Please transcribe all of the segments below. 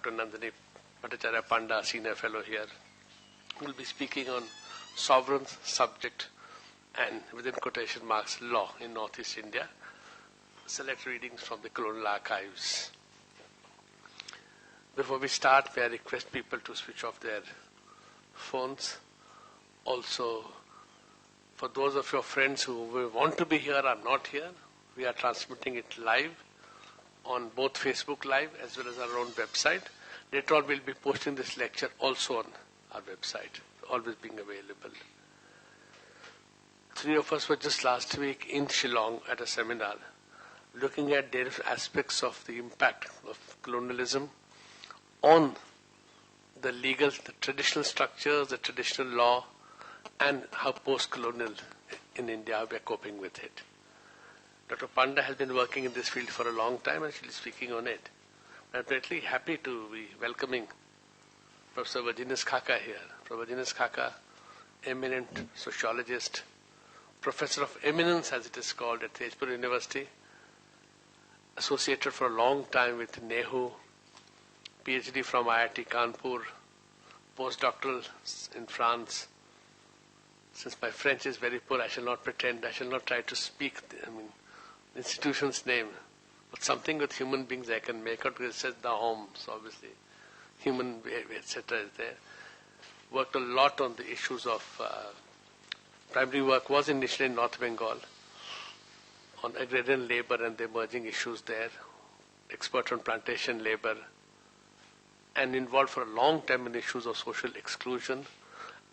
Dr.Nandini, Bhattacharyya Panda, Senior Fellow here. We'll be speaking on sovereign subject and within quotation marks law in Northeast India. Select readings from the Colonial Archives. Before we start, may I request people to switch off their phones. Also, for those of your friends who want to be here or not here, we are transmitting it live on both Facebook Live as well as our own website. Later on, we'll be posting this lecture also on our website, always being available. Three of us were just last week in Shillong at a seminar looking at various aspects of the impact of colonialism on the legal, the traditional structures, the traditional law, and how post-colonial in India we are coping with it. Dr. Panda has been working in this field for a long time and she'll be speaking on it. I'm greatly happy to be welcoming Prof.Virginius Xaxa here. Prof.Virginius Xaxa, eminent sociologist, professor of eminence as it is called at Tezpur University, associated for a long time with Nehru, PhD from IIT Kanpur, postdoctoral in France. Since my French is very poor, I shall not pretend, I shall not try to speak the institution's name, but something with human beings I can make out because it says the homes, obviously. Human behavior, etc. is there. Worked a lot on the issues of primary work was initially in North Bengal on agrarian labor and the emerging issues there, expert on plantation labor, and involved for a long time in issues of social exclusion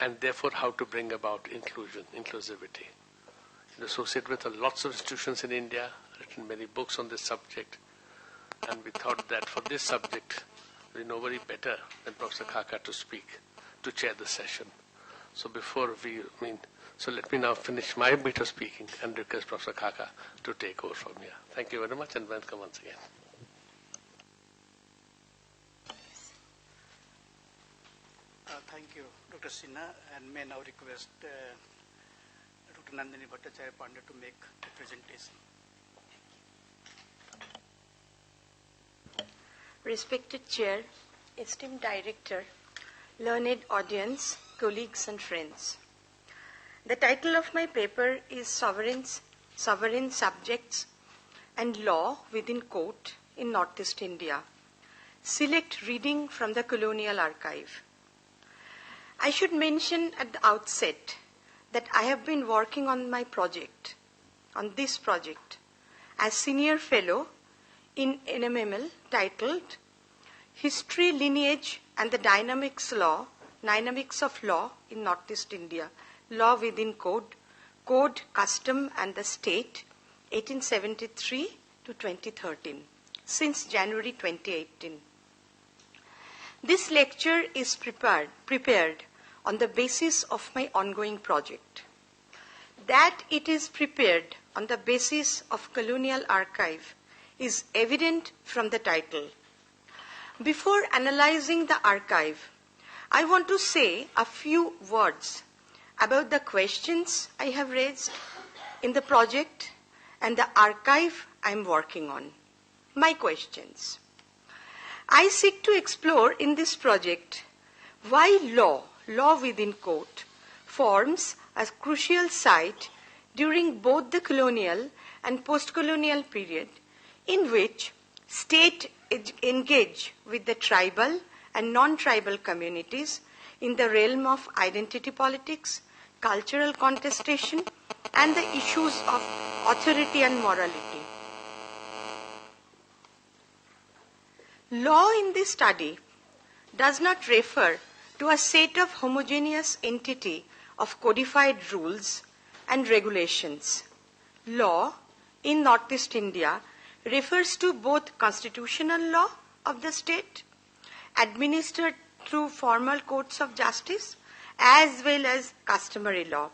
and therefore how to bring about inclusivity. He's associated with lots of institutions in India, written many books on this subject, and we thought that for this subject, we know nobody better than Professor Xaxa to speak, to chair the session. So so let me now finish my bit of speaking and request Professor Xaxa to take over from here. Thank you very much and welcome once again. Thank you, Dr. Sinha, and may now request Dr. Nandini Bhattacharyya Panda to make the presentation. Respected Chair, esteemed Director, learned audience, colleagues and friends. The title of my paper is Sovereign Subjects and Law Within Court in Northeast India. Select reading from the Colonial Archive. I should mention at the outset that I have been working on this project, as Senior Fellow in NMML titled History, Lineage and the Dynamics of Law in Northeast India, Law Within Code, Code, Custom and the State, 1873 to 2013, since January 2018. This lecture is prepared on the basis of my ongoing project. That it is prepared on the basis of Colonial Archive is evident from the title. Before analyzing the archive, I want to say a few words about the questions I have raised in the project and the archive I am working on. My questions. I seek to explore in this project why law within court, forms a crucial site during both the colonial and post-colonial period in which state engage with the tribal and non-tribal communities in the realm of identity politics, cultural contestation, and the issues of authority and morality. Law in this study does not refer to a set of homogeneous entity of codified rules and regulations. Law in Northeast India refers to both constitutional law of the state, administered through formal courts of justice, as well as customary law,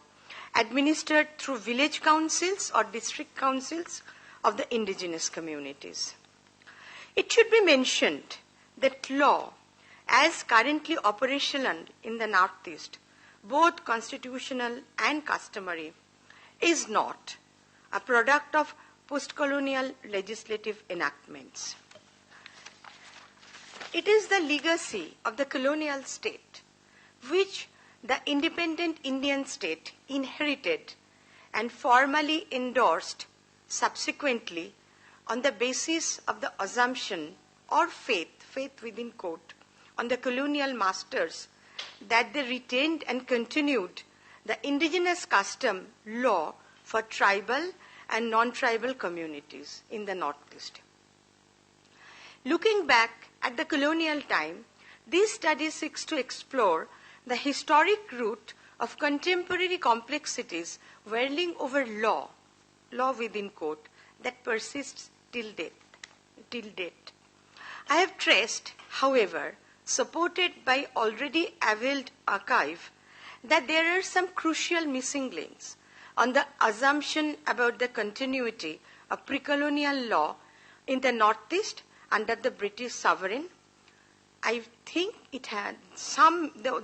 administered through village councils or district councils of the indigenous communities. It should be mentioned that law, as currently operational in the Northeast, both constitutional and customary, is not a product of post-colonial legislative enactments. It is the legacy of the colonial state, which the independent Indian state inherited and formally endorsed subsequently on the basis of the assumption or faith within quote, on the colonial masters that they retained and continued the indigenous custom law for tribal and non-tribal communities in the Northeast. Looking back at the colonial time, this study seeks to explore the historic root of contemporary complexities whirling over law within quote, that persists till date. I have traced, however, supported by already availed archive, that there are some crucial missing links on the assumption about the continuity of pre-colonial law in the Northeast under the British sovereign. I think it had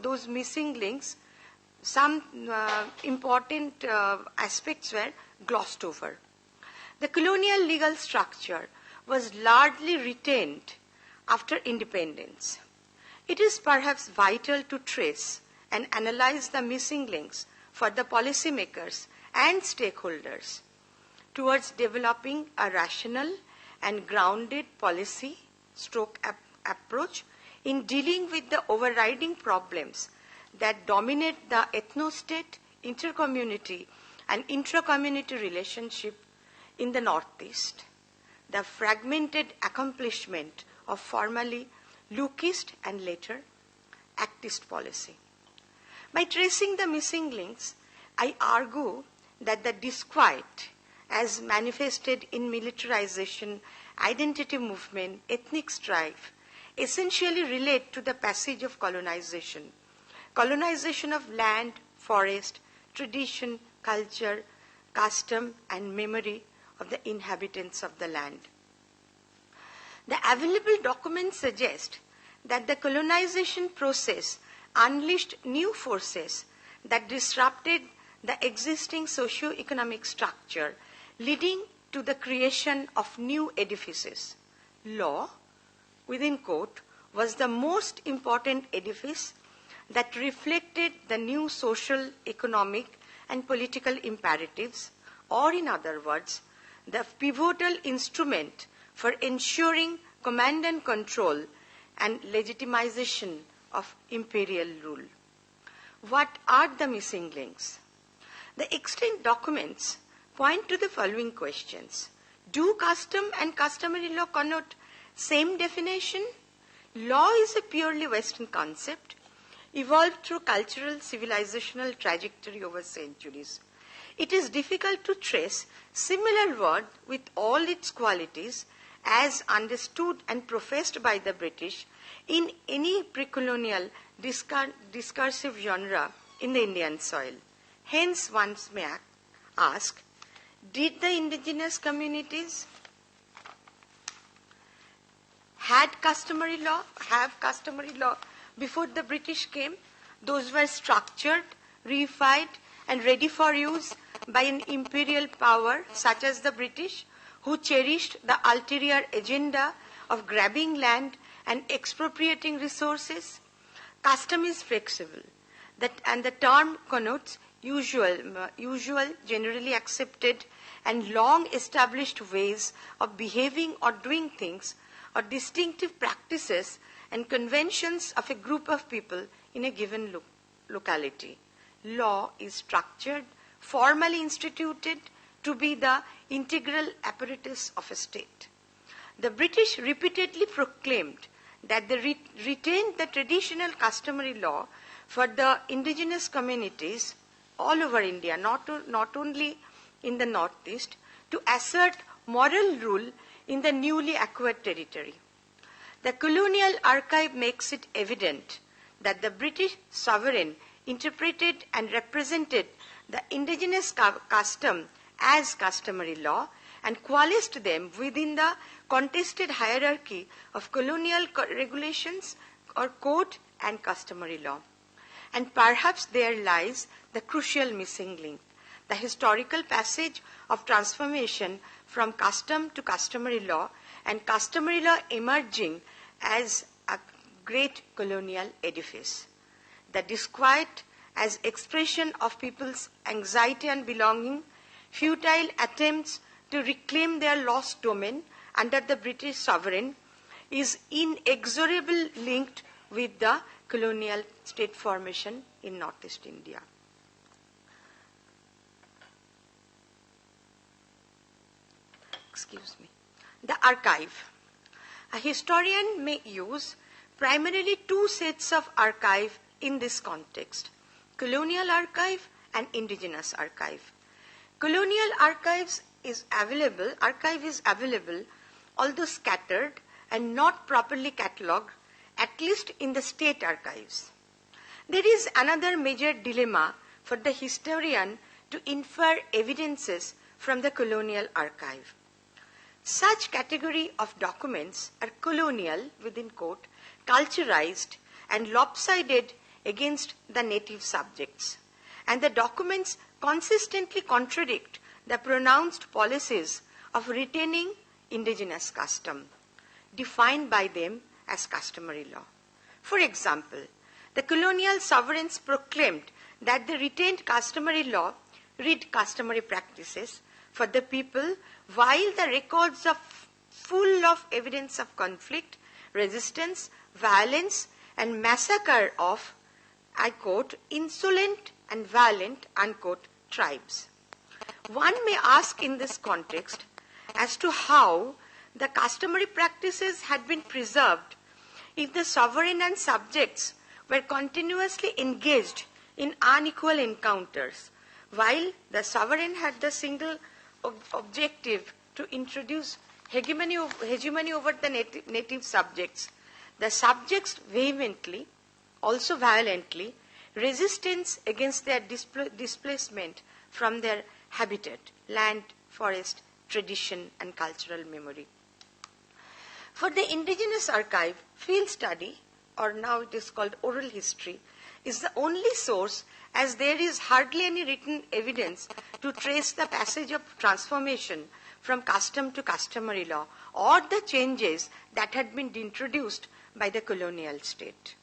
those missing links, some important aspects were glossed over. The colonial legal structure was largely retained after independence. It is perhaps vital to trace and analyze the missing links for the policymakers and stakeholders towards developing a rational and grounded policy approach in dealing with the overriding problems that dominate the ethno-state, inter-community, and intra-community relationship in the Northeast, the fragmented accomplishment of formerly Lookist and later Actist policy. By tracing the missing links, I argue that the disquiet as manifested in militarization, identity movement, ethnic strife, essentially relate to the passage of colonization of land, forest, tradition, culture, custom, and memory of the inhabitants of the land. The available documents suggest that the colonization process unleashed new forces that disrupted the existing socio-economic structure, leading to the creation of new edifices. Law, within quote, was the most important edifice that reflected the new social, economic, and political imperatives, or in other words, the pivotal instrument for ensuring command and control and legitimization of imperial rule. What are the missing links? The extant documents point to the following questions. Do custom and customary law connote same definition? Law is a purely Western concept, evolved through cultural, civilizational trajectory over centuries. It is difficult to trace similar word with all its qualities as understood and professed by the British in any pre-colonial discursive genre in the Indian soil. Hence, one may ask, did the indigenous communities have customary law before the British came? Those were structured, reified, and ready for use by an imperial power such as the British, who cherished the ulterior agenda of grabbing land and expropriating resources. Custom is flexible, and the term connotes usual, generally accepted, and long established ways of behaving or doing things, or distinctive practices and conventions of a group of people in a given locality. Law is structured, formally instituted to be the integral apparatus of a state. The British repeatedly proclaimed that they retained the traditional customary law for the indigenous communities all over India, not only in the Northeast, to assert moral rule in the newly acquired territory. The Colonial Archive makes it evident that the British sovereign interpreted and represented the indigenous custom as customary law and coalesced them within the contested hierarchy of colonial regulations or code and customary law. And perhaps there lies the crucial missing link, the historical passage of transformation from custom to customary law, and customary law emerging as a great colonial edifice. The disquiet as expression of people's anxiety and belonging, futile attempts to reclaim their lost domain under the British sovereign is inexorably linked with the colonial state formation in Northeast India. Excuse me. The archive. A historian may use primarily two sets of archive in this context: colonial archive and indigenous archive. Colonial archive is available, although scattered and not properly catalogued, at least in the state archives. There is another major dilemma for the historian to infer evidences from the colonial archive. Such category of documents are colonial, within quote, culturized and lopsided against the native subjects, and the documents consistently contradict the pronounced policies of retaining indigenous custom, defined by them as customary law. For example, the colonial sovereigns proclaimed that the retained customary law, read customary practices, for the people, while the records are full of evidence of conflict, resistance, violence, and massacre of, I quote, insolent and violent, unquote, tribes. One may ask in this context as to how the customary practices had been preserved if the sovereign and subjects were continuously engaged in unequal encounters, while the sovereign had the single objective to introduce hegemony over the native subjects. The subjects vehemently, also violently, resistance against their displacement from their habitat, land, forest, tradition, and cultural memory. For the indigenous archive, field study, or now it is called oral history, is the only source, as there is hardly any written evidence to trace the passage of transformation from custom to customary law or the changes that had been introduced by the colonial state.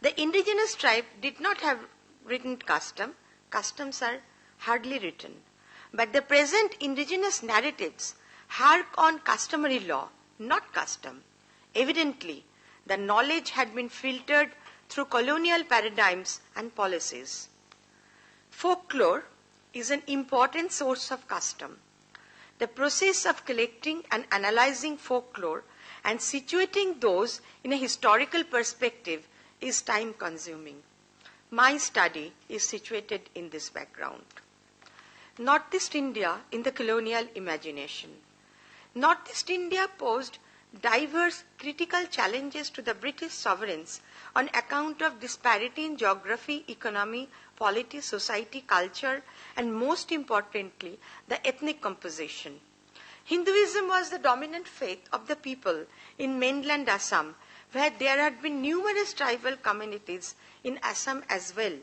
The indigenous tribe did not have written custom. Customs are hardly written. But the present indigenous narratives hark on customary law, not custom. Evidently, the knowledge had been filtered through colonial paradigms and policies. Folklore is an important source of custom. The process of collecting and analyzing folklore and situating those in a historical perspective is time-consuming. My study is situated in this background. Northeast India in the colonial imagination. Northeast India posed diverse critical challenges to the British sovereigns on account of disparity in geography, economy, polity, society, culture, and most importantly, the ethnic composition. Hinduism was the dominant faith of the people in mainland Assam, where there had been numerous tribal communities in Assam as well.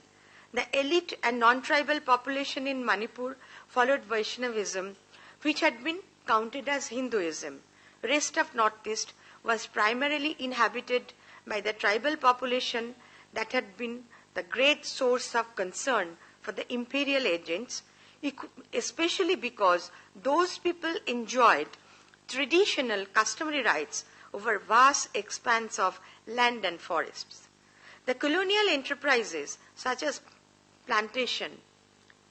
The elite and non-tribal population in Manipur followed Vaishnavism, which had been counted as Hinduism. Rest of Northeast was primarily inhabited by the tribal population that had been the great source of concern for the imperial agents, especially because those people enjoyed traditional customary rights over vast expanse of land and forests. The colonial enterprises such as plantation,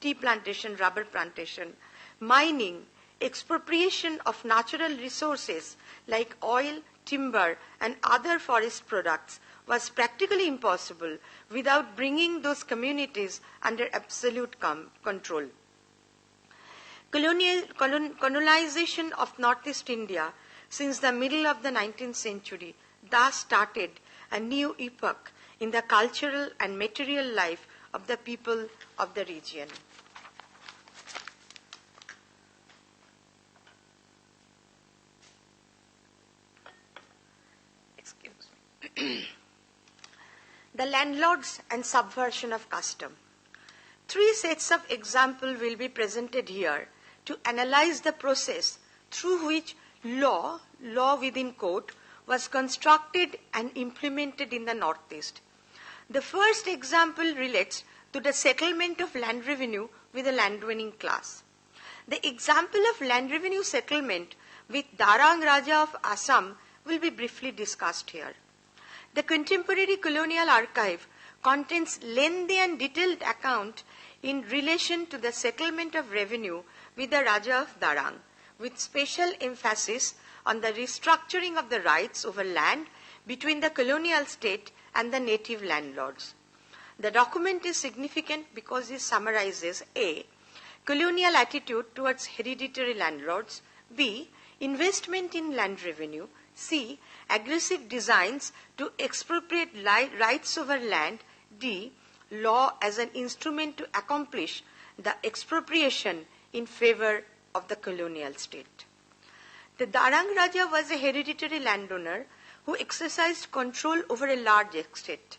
tea plantation, rubber plantation, mining, expropriation of natural resources like oil, timber, and other forest products was practically impossible without bringing those communities under absolute control. Colonization of Northeast India since the middle of the 19th century thus started a new epoch in the cultural and material life of the people of the region. The landlords and subversion of custom. 3 sets of examples will be presented here to analyze the process through which law within quote, was constructed and implemented in the Northeast. The first example relates to the settlement of land revenue with the landowning class. The example of land revenue settlement with Darang Raja of Assam will be briefly discussed here. The contemporary Colonial Archive contains lengthy and detailed account in relation to the settlement of revenue with the Raja of Darang, with special emphasis on the restructuring of the rights over land between the colonial state and the native landlords. The document is significant because it summarizes A. Colonial attitude towards hereditary landlords, B. Investment in land revenue, C. Aggressive designs to expropriate rights over land, D. Law as an instrument to accomplish the expropriation in favor of the colonial state. The Darang Raja was a hereditary landowner who exercised control over a large estate.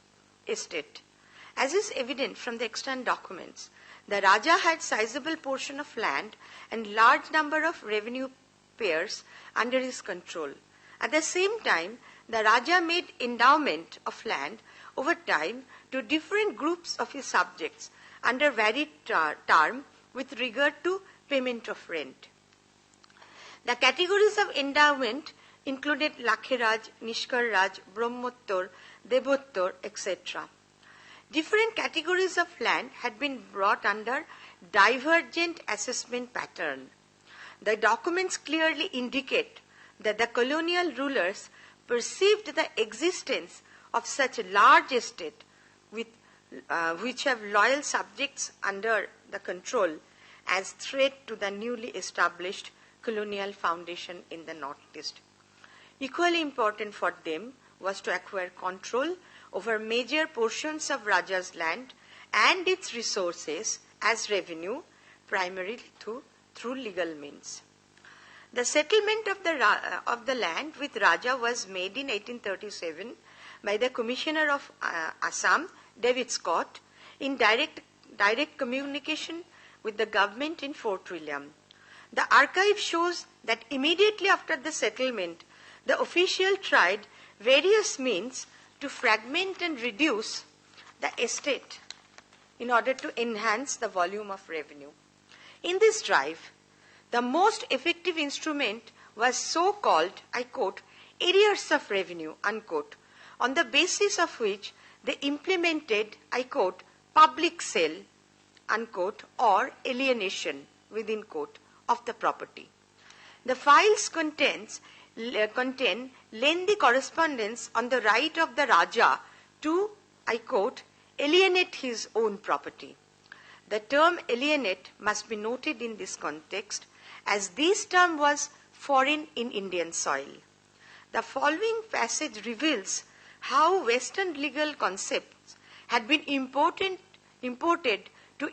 As is evident from the extant documents, the Raja had sizable portion of land and large number of revenue payers under his control. At the same time, the Raja made endowment of land over time to different groups of his subjects under varied term with regard to payment of rent. The categories of endowment included Lakhiraj, Nishkar Raj, Brahmottor, Devottor, etc. Different categories of land had been brought under divergent assessment pattern. The documents clearly indicate that the colonial rulers perceived the existence of such a large estate which have loyal subjects under the control as threat to the newly established colonial foundation in the Northeast. Equally important for them was to acquire control over major portions of Raja's land and its resources as revenue, primarily through legal means. The settlement of the land with Raja was made in 1837 by the Commissioner of Assam, David Scott, in direct communication with the government in Fort William. The archive shows that immediately after the settlement, the official tried various means to fragment and reduce the estate in order to enhance the volume of revenue. In this drive, the most effective instrument was so-called, I quote, arrears of revenue, unquote, on the basis of which they implemented, I quote, public sale, unquote, or alienation, within quote, of the property. The files contain lengthy correspondence on the right of the Raja to, I quote, alienate his own property. The term alienate must be noted in this context, as this term was foreign in Indian soil. The following passage reveals how Western legal concepts had been imported to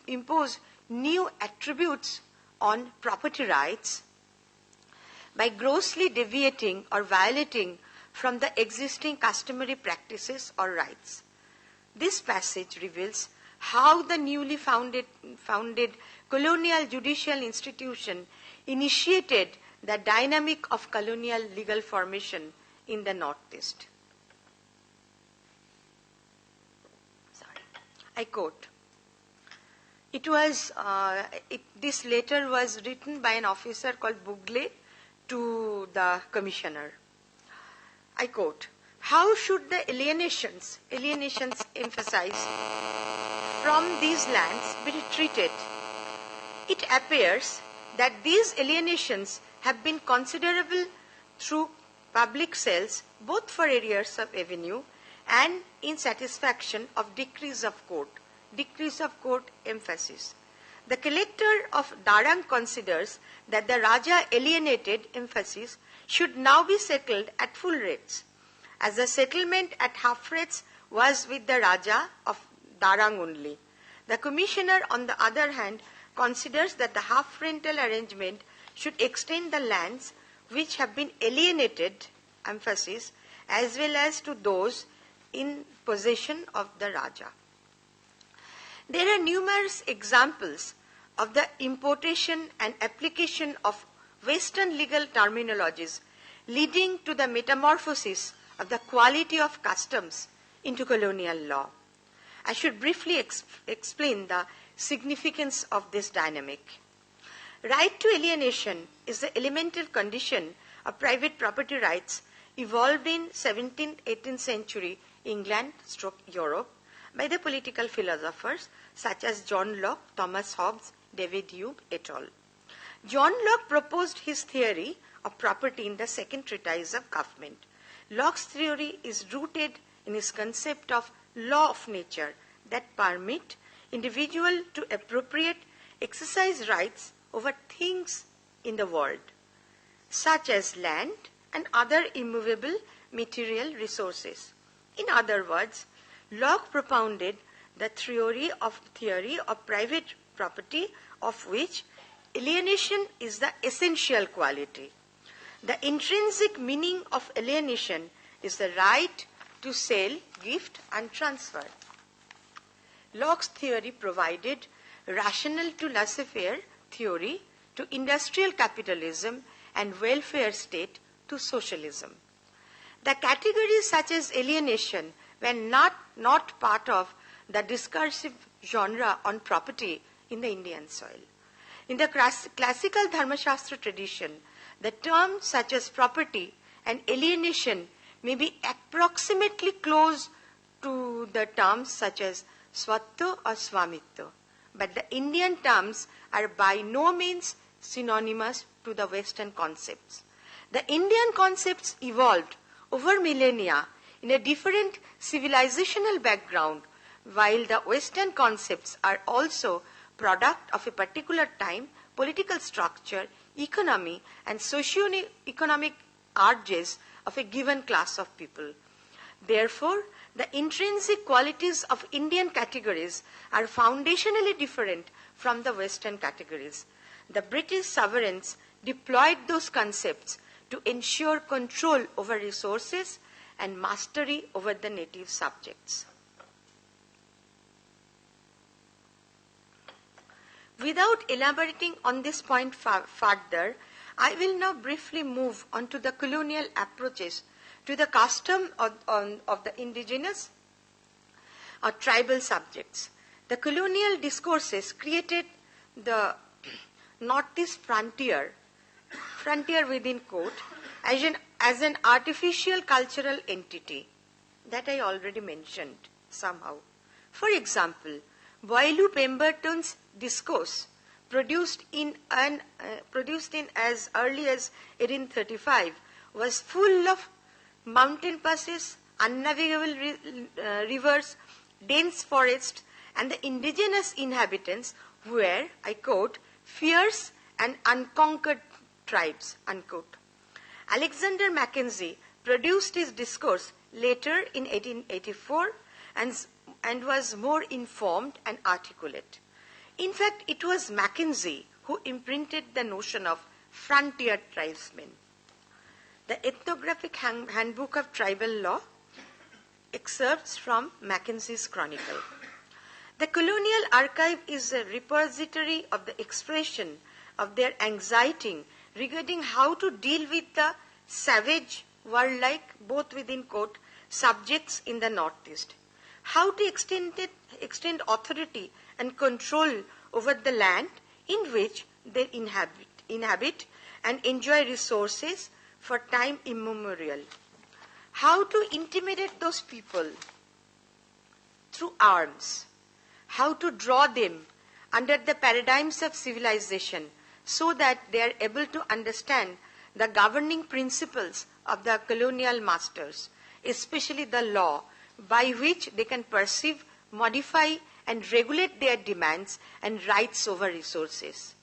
impose new attributes on property rights by grossly deviating or violating from the existing customary practices or rights. This passage reveals how the newly founded colonial judicial institution initiated the dynamic of colonial legal formation in the Northeast. I quote, this letter was written by an officer called Bugle to the commissioner. I quote, how should the alienations emphasized from these lands be treated? It appears that these alienations have been considerable through public sales, both for arrears of revenue and in satisfaction of decrees of court emphasis. The collector of Darang considers that the Raja alienated emphasis should now be settled at full rates, as the settlement at half rates was with the Raja of Darang only. The commissioner, on the other hand, considers that the half rental arrangement should extend the lands which have been alienated, emphasis, as well as to those in possession of the Raja. There are numerous examples of the importation and application of Western legal terminologies leading to the metamorphosis of the quality of customs into colonial law. I should briefly explain the significance of this dynamic. Right to alienation is the elemental condition of private property rights evolved in 17th, 18th century England/Europe by the political philosophers such as John Locke, Thomas Hobbes, David Hume, et al. John Locke proposed his theory of property in the second treatise of Government. Locke's theory is rooted in his concept of law of nature that permit individual to appropriate, exercise rights over things in the world, such as land and other immovable material resources. In other words, Locke propounded the theory of private property, of which alienation is the essential quality. The intrinsic meaning of alienation is the right to sell, gift, and transfer. Locke's theory provided rational to laissez-faire theory to industrial capitalism and welfare state to socialism. The categories such as alienation were not part of the discursive genre on property in the Indian soil. In the classical Dharmashastra tradition, the terms such as property and alienation may be approximately close to the terms such as swattva or swamitva, but the Indian terms are by no means synonymous to the Western concepts. The Indian concepts evolved over millennia in a different civilizational background, while the Western concepts are also product of a particular time, political structure, economy, and socio-economic urges of a given class of people. Therefore, the intrinsic qualities of Indian categories are foundationally different from the Western categories. The British sovereigns deployed those concepts to ensure control over resources and mastery over the native subjects. Without elaborating on this point further, I will now briefly move on to the colonial approaches to the custom of the indigenous or tribal subjects. The colonial discourses created the northeast frontier within quote, as an artificial cultural entity that I already mentioned somehow. For example, Boileau Pemberton's discourse, produced in as early as 1835, was full of mountain passes, unnavigable rivers, dense forests, and the indigenous inhabitants were, I quote, fierce and unconquered tribes, unquote. Alexander Mackenzie produced his discourse later in 1884 and was more informed and articulate. In fact, it was Mackenzie who imprinted the notion of frontier tribesmen. The Ethnographic Handbook of Tribal Law excerpts from Mackenzie's chronicle. The Colonial Archive is a repository of the expression of their anxiety regarding how to deal with the savage, warlike, both within quote, subjects in the Northeast, how to extend authority and control over the land in which they inhabit and enjoy resources for time immemorial, how to intimidate those people through arms, how to draw them under the paradigms of civilization so that they are able to understand the governing principles of the colonial masters, especially the law by which they can perceive, modify, and regulate their demands and rights over resources.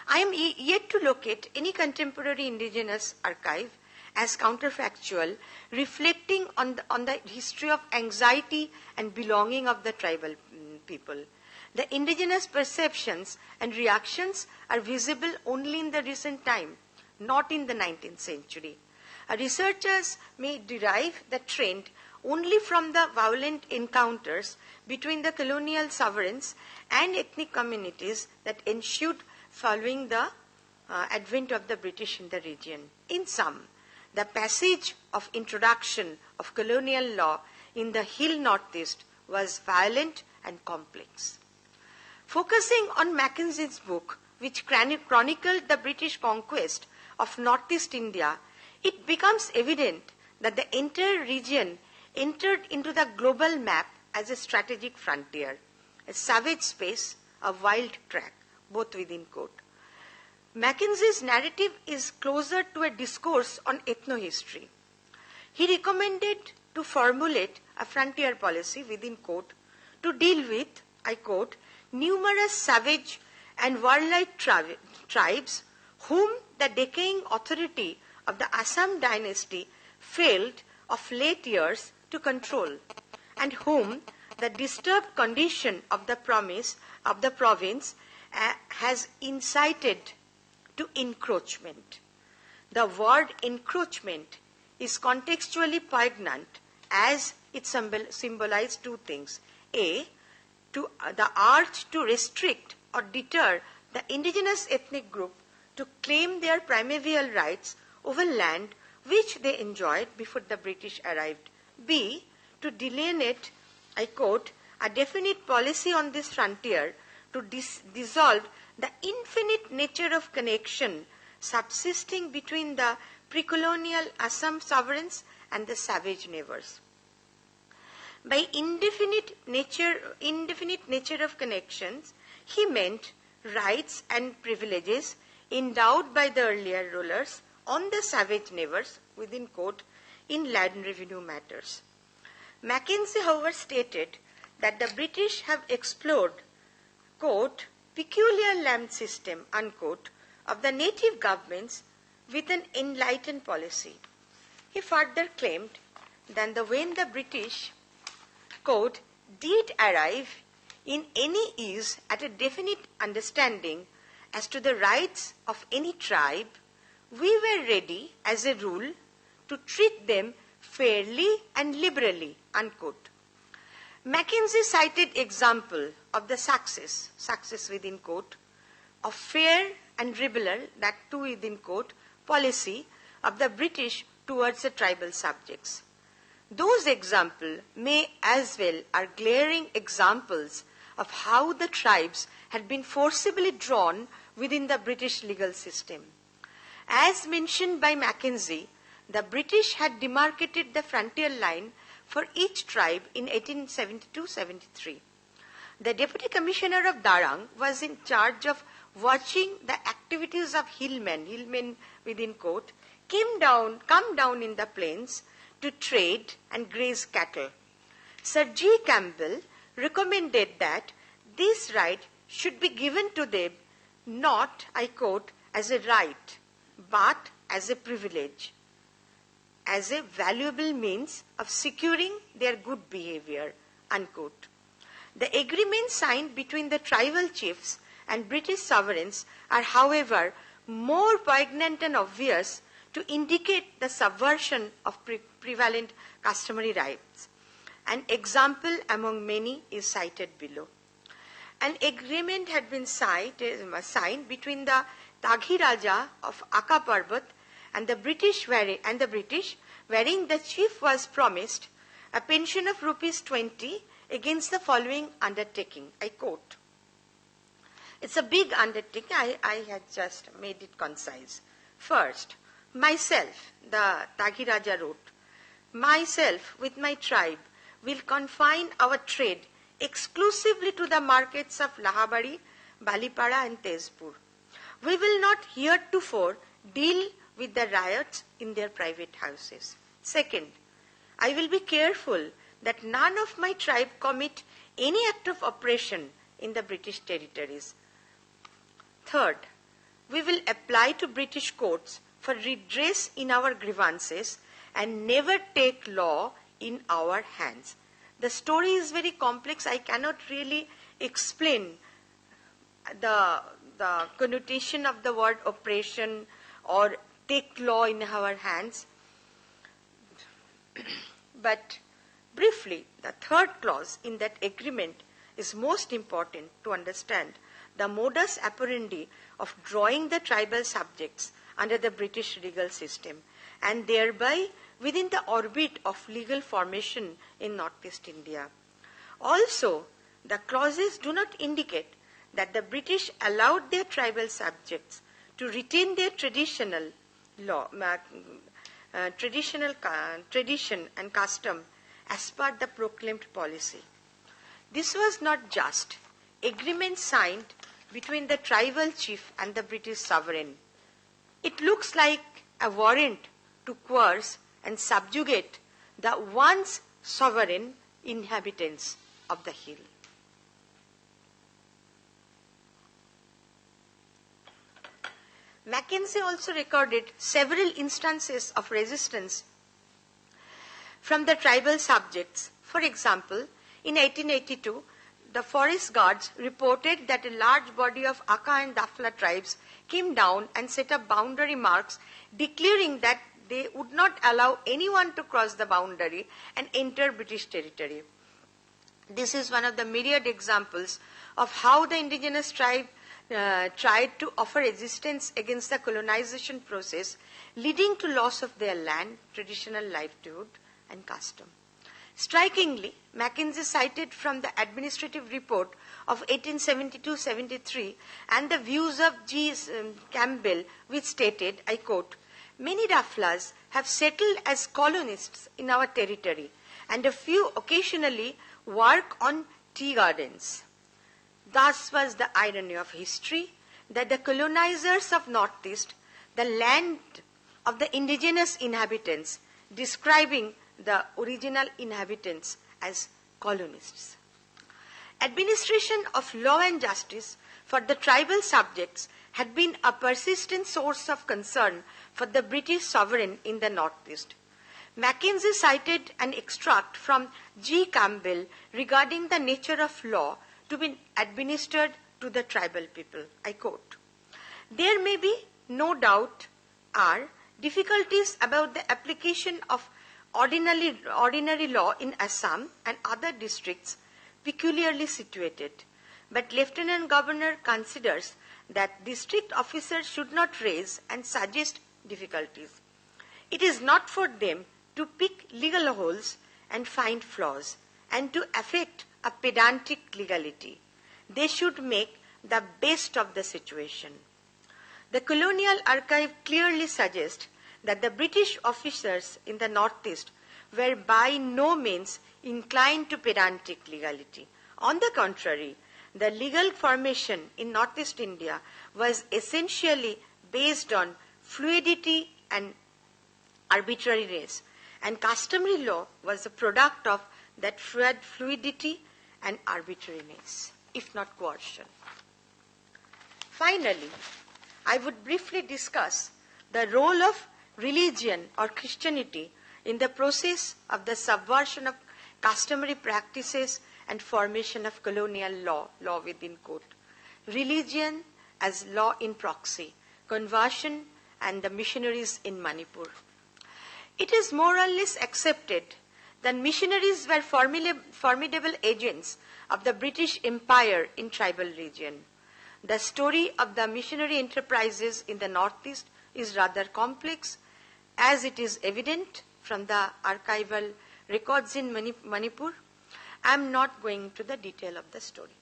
I am yet to locate any contemporary indigenous archive as counterfactual, reflecting on the history of anxiety and belonging of the tribal people. The indigenous perceptions and reactions are visible only in the recent time, not in the 19th century. Researchers may derive the trend only from the violent encounters between the colonial sovereigns and ethnic communities that ensued following the advent of the British in the region. In sum, the passage of introduction of colonial law in the Hill Northeast was violent and complex. Focusing on Mackenzie's book, which chronicled the British conquest of Northeast India, it becomes evident that the entire region entered into the global map as a strategic frontier, a savage space, a wild track, both within quote. Mackenzie's narrative is closer to a discourse on ethnohistory. He recommended to formulate a frontier policy, within quote, to deal with, I quote, numerous savage and warlike tribes whom the decaying authority of the Assam dynasty failed of late years to control, and whom the disturbed condition of the province has incited to encroachment. The word encroachment is contextually poignant as it symbolizes two things. A, the urge to restrict or deter the indigenous ethnic group to claim their primeval rights over land which they enjoyed before the British arrived. B, to delineate, I quote, a definite policy on this frontier to dissolve the infinite nature of connection subsisting between the pre-colonial Assam sovereigns and the savage neighbors. By indefinite nature of connections, he meant rights and privileges endowed by the earlier rulers on the savage neighbors, within quote, in land revenue matters. Mackenzie, however, stated that the British have explored, quote, peculiar land system, unquote, of the native governments with an enlightened policy. He further claimed that when the British, quote, did arrive in any ease at a definite understanding as to the rights of any tribe, we were ready, as a rule, to treat them fairly and liberally, unquote. Mackenzie cited example of the success within quote, of fair and liberal, that too within quote, policy of the British towards the tribal subjects. Those examples may as well are glaring examples of how the tribes had been forcibly drawn within the British legal system. As mentioned by Mackenzie, the British had demarcated the frontier line for each tribe in 1872-73. The Deputy Commissioner of Darang was in charge of watching the activities of hillmen within quote, come down in the plains to trade and graze cattle. Sir G. Campbell recommended that this right should be given to them not, I quote, as a right, but as a privilege, as a valuable means of securing their good behavior, unquote. The agreements signed between the tribal chiefs and British sovereigns are, however, more poignant and obvious to indicate the subversion of prevalent customary rights. An example among many is cited below. An agreement had been signed between the Taghi Raja of Aka Parbat and the British, wherein the chief was promised a pension of rupees 20 against the following undertaking. I quote. It's a big undertaking. I had just made it concise. First, myself, the Taghi Raja wrote, myself with my tribe will confine our trade exclusively to the markets of Lahabari, Balipara and Tezpur. We will not heretofore deal with the riots in their private houses. Second, I will be careful that none of my tribe commit any act of oppression in the British territories. Third, we will apply to British courts for redress in our grievances and never take law in our hands. The story is very complex. I cannot really explain the connotation of the word oppression or take law in our hands. But briefly, the third clause in that agreement is most important to understand the modus operandi of drawing the tribal subjects under the British legal system and thereby within the orbit of legal formation in Northeast India. Also, the clauses do not indicate that the British allowed their tribal subjects to retain their traditional tradition and custom as per the proclaimed policy. This was not just agreement signed between the tribal chief and the British sovereign. It looks like a warrant to coerce and subjugate the once sovereign inhabitants of the hill. Mackenzie also recorded several instances of resistance from the tribal subjects. For example, in 1882, the forest guards reported that a large body of Aka and Dafla tribes came down and set up boundary marks, declaring that they would not allow anyone to cross the boundary and enter British territory. This is one of the myriad examples of how the indigenous tribe tried to offer resistance against the colonization process, leading to loss of their land, traditional livelihood, and custom. Strikingly, Mackenzie cited from the administrative report of 1872-73 and the views of G. Campbell, which stated, I quote, "Many Daflas have settled as colonists in our territory, and a few occasionally work on tea gardens." Thus was the irony of history that the colonizers of Northeast, the land of the indigenous inhabitants, describing the original inhabitants as colonists. Administration of law and justice for the tribal subjects had been a persistent source of concern for the British sovereign in the Northeast. Mackenzie cited an extract from G. Campbell regarding the nature of law to be administered to the tribal people. I quote, "There may be no doubt are difficulties about the application of ordinary law in Assam and other districts peculiarly situated, but Lieutenant Governor considers that district officers should not raise and suggest difficulties. It is not for them to pick legal holes and find flaws and to affect a pedantic legality. They should make the best of the situation." The Colonial Archive clearly suggests that the British officers in the Northeast were by no means inclined to pedantic legality. On the contrary, the legal formation in Northeast India was essentially based on fluidity and arbitrariness, and customary law was a product of that fluidity and arbitrariness, if not coercion. Finally, I would briefly discuss the role of religion or Christianity in the process of the subversion of customary practices and formation of colonial law within quote. Religion as law in proxy, conversion and the missionaries in Manipur. It is more or less accepted that missionaries were formidable agents of the British Empire in tribal region. The story of the missionary enterprises in the Northeast is rather complex, as it is evident from the archival records in Manipur. I am not going to the detail of the story.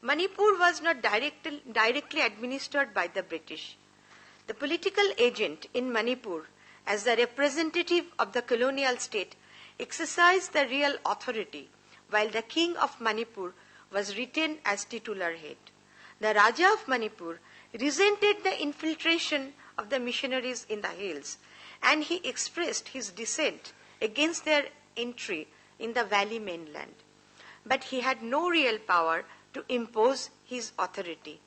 Manipur was not directly administered by the British. The political agent in Manipur, as the representative of the colonial state, exercised the real authority, while the king of Manipur was retained as titular head. The Raja of Manipur resented the infiltration of the missionaries in the hills, and he expressed his dissent against their entry in the valley mainland. But he had no real power to impose his authority.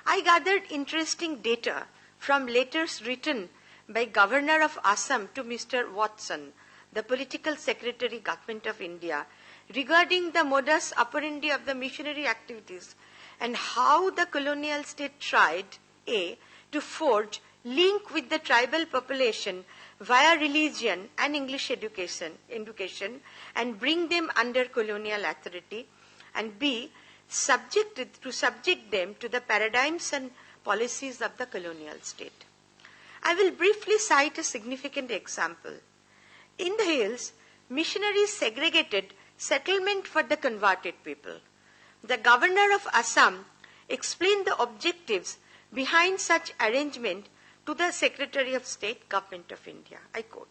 I gathered interesting data from letters written by Governor of Assam to Mr. Watson, the political secretary, Government of India, regarding the modus operandi of the missionary activities and how the colonial state tried to forge link with the tribal population via religion and English education and bring them under colonial authority, and B, subject them to the paradigms and policies of the colonial state. I will briefly cite a significant example. In the hills, missionaries segregated settlement for the converted people. The governor of Assam explained the objectives behind such arrangement to the Secretary of State, Government of India. I quote,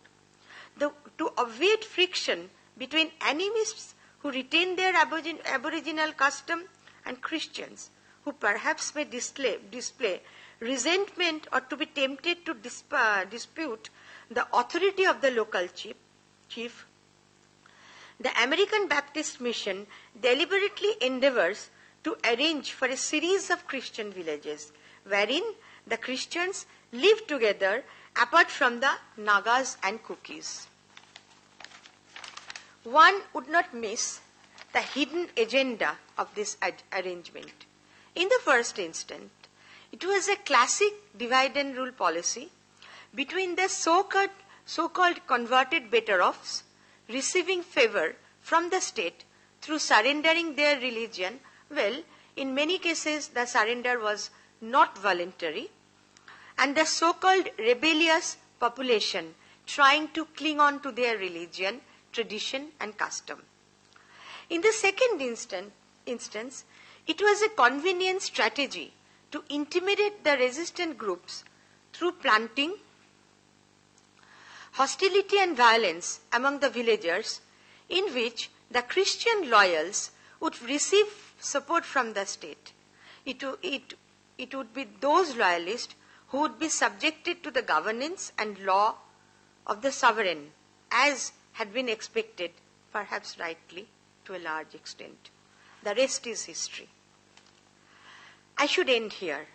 to obviate friction between animists who retain their aboriginal custom and Christians who perhaps may display resentment or to be tempted to dispute the authority of the local chief, the American Baptist Mission deliberately endeavors to arrange for a series of Christian villages wherein the Christians live together apart from the Nagas and Kukis. One would not miss the hidden agenda of this arrangement. In the first instance, it was a classic divide and rule policy between the so-called converted better-offs receiving favor from the state through surrendering their religion. Well, in many cases, the surrender was not voluntary, and the so-called rebellious population trying to cling on to their religion, tradition, and custom. In the second instance, it was a convenient strategy to intimidate the resistant groups through planting hostility and violence among the villagers, in which the Christian loyals would receive support from the state. It would be those loyalists who would be subjected to the governance and law of the sovereign, as had been expected, perhaps rightly, to a large extent. The rest is history. I should end here.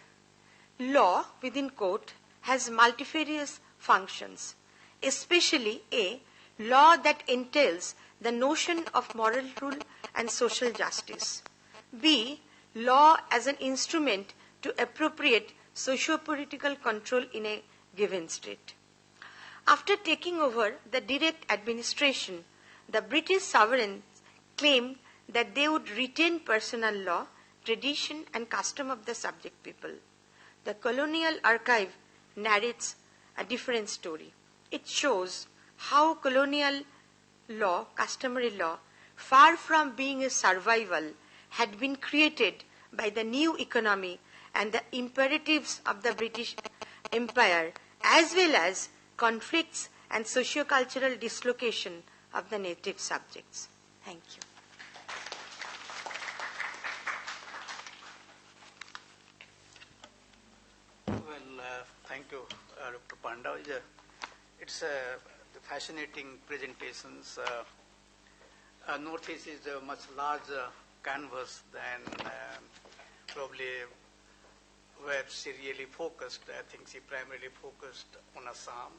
Law, within quote, has multifarious functions, especially A, law that entails the notion of moral rule and social justice. B, law as an instrument to appropriate socio-political control in a given state. After taking over the direct administration, the British sovereigns claimed that they would retain personal law, tradition, and custom of the subject people. The Colonial Archive narrates a different story. It shows how colonial law, customary law, far from being a survival, had been created by the new economy and the imperatives of the British Empire, as well as conflicts and socio-cultural dislocation of the native subjects. Thank you. Thank you, Dr. Panda. It's fascinating presentations. Northeast is a much larger canvas than probably where she really focused. I think she primarily focused on Assam,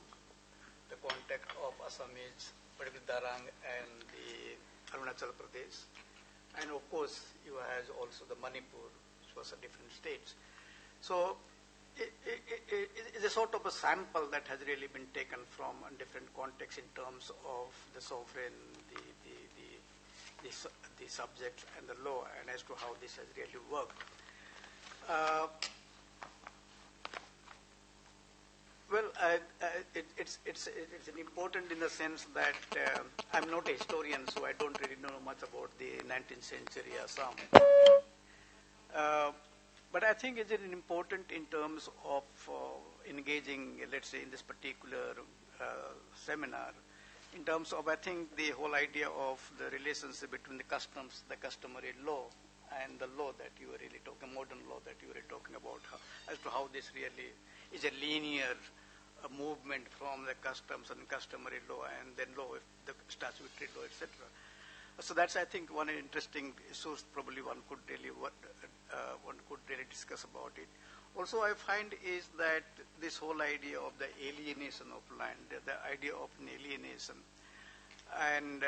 the context of Assamese, particularly Darang and the Arunachal Pradesh. And of course, you have also the Manipur, which was a different states. So it's a sort of a sample that has really been taken from a different context in terms of the sovereign, the subject, and the law, and as to how this has really worked. It's important in the sense that I'm not a historian, so I don't really know much about the 19th century Assam. But I think it's important in terms of engaging, let's say, in this particular seminar, in terms of, I think, the whole idea of the relationship between the customs, the customary law, and the law that you were really talking, modern law that you were talking about, as to how this really is a linear movement from the customs and customary law and then law, the statutory law, etc. So that's, I think, one interesting source. Probably one could really discuss about it. Also, I find is that this whole idea of the alienation of land, the idea of an alienation, and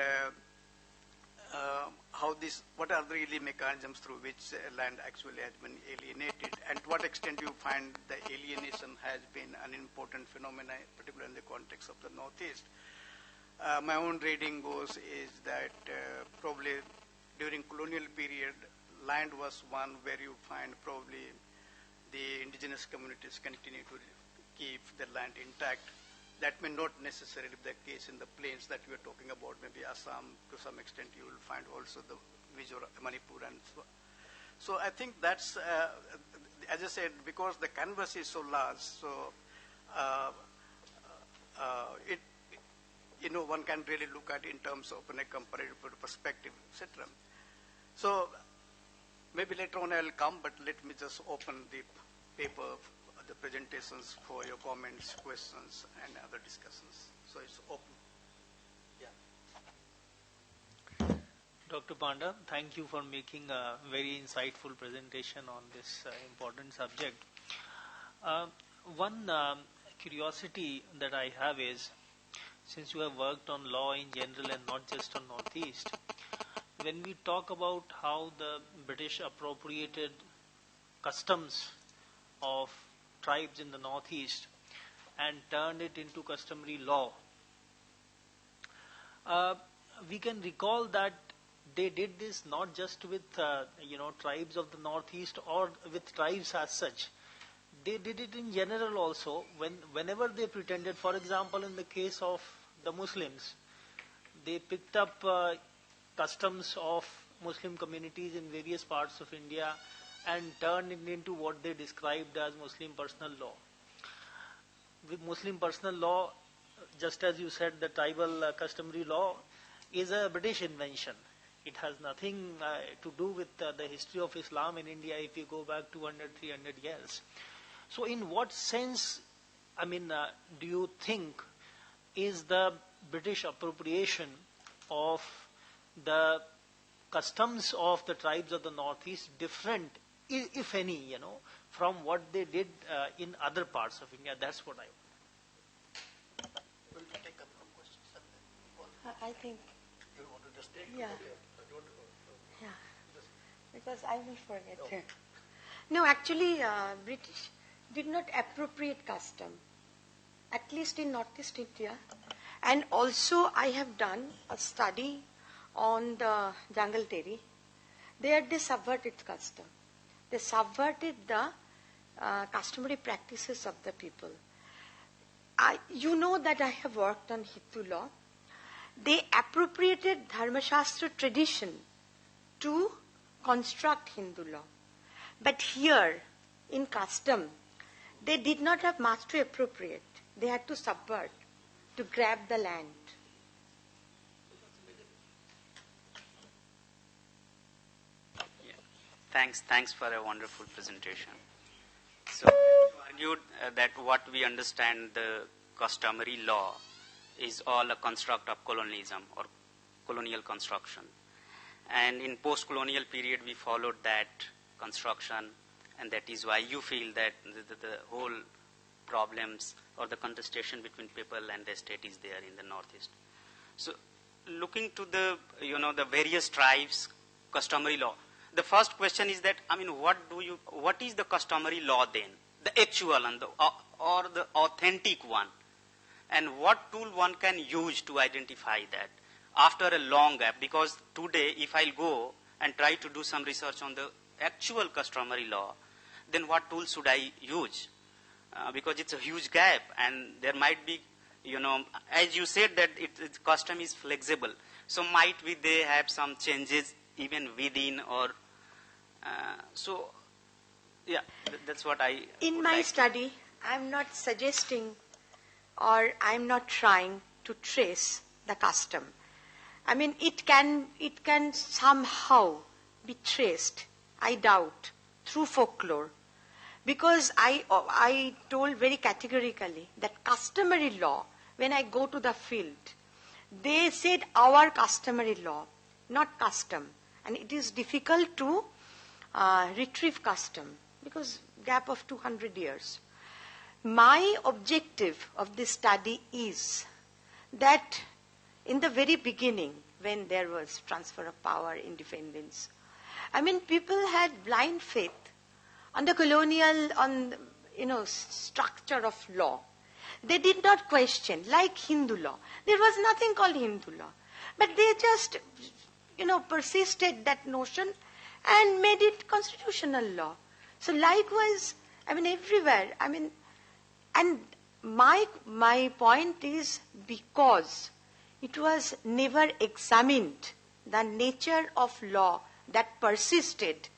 how this, what are the really mechanisms through which land actually has been alienated, and to what extent you find the alienation has been an important phenomenon, particularly in the context of the Northeast. My own reading goes is that probably during colonial period, land was one where you find probably the indigenous communities continue to keep the land intact. That may not necessarily be the case in the plains that we are talking about. Maybe Assam, to some extent, you will find also the Mizoram, Manipur, and so I think that's, as I said, because the canvas is so large, so one can really look at it in terms of a comparative perspective, etc. So maybe later on I'll come, but let me just open the paper, the presentations for your comments, questions, and other discussions. So it's open. Dr. Panda, thank you for making a very insightful presentation on this important subject. One curiosity that I have is, since you have worked on law in general and not just on Northeast, when we talk about how the British appropriated customs of tribes in the Northeast and turned it into customary law, we can recall that they did this not just with tribes of the Northeast or with tribes as such. They did it in general also. Whenever they pretended, for example, in the case of the Muslims, they picked up customs of Muslim communities in various parts of India and turned it into what they described as Muslim personal law. With Muslim personal law, just as you said, the tribal customary law is a British invention. It has nothing to do with the history of Islam in India if you go back 200, 300 years. So in what sense, do you think is the British appropriation of the customs of the tribes of the Northeast different, if any, from what they did in other parts of India? That's what I want. Will you take a couple of questions? I think. You want to just take? Yeah. Okay. Yeah, because I will forget. No, actually, British did not appropriate custom, at least in Northeast India. And also, I have done a study on the jungle terry. There, they subverted custom. They subverted the customary practices of the people. You know that I have worked on Hindu law. They appropriated Dharmashastra tradition to construct Hindu law. But here, in custom, they did not have much to appropriate. They had to subvert, to grab the land. Yeah. Thanks for a wonderful presentation. So you argued that what we understand the customary law is all a construct of colonialism or colonial construction. And in post-colonial period, we followed that construction, and that is why you feel that the whole problems or the contestation between people and the state is there in the Northeast. So, looking to the the various tribes' customary law, the first question is that what is the customary law then, the actual and or the authentic one, and what tool one can use to identify that after a long gap? Because today, if I'll go and try to do some research on the actual customary law, then what tool should I use? Because it's a huge gap, and there might be, as you said that custom is flexible. So might they have some changes even within or, that's what I In my study, I'm not suggesting or I'm not trying to trace the custom. It can somehow be traced, I doubt, through folklore. Because I told very categorically that customary law, when I go to the field, they said our customary law, not custom. And it is difficult to retrieve custom because gap of 200 years. My objective of this study is that in the very beginning, when there was transfer of power, independence, people had blind faith on the colonial, structure of law. They did not question, like Hindu law. There was nothing called Hindu law. But they just, persisted that notion and made it constitutional law. So likewise, everywhere, And my point is because it was never examined, the nature of law that persisted.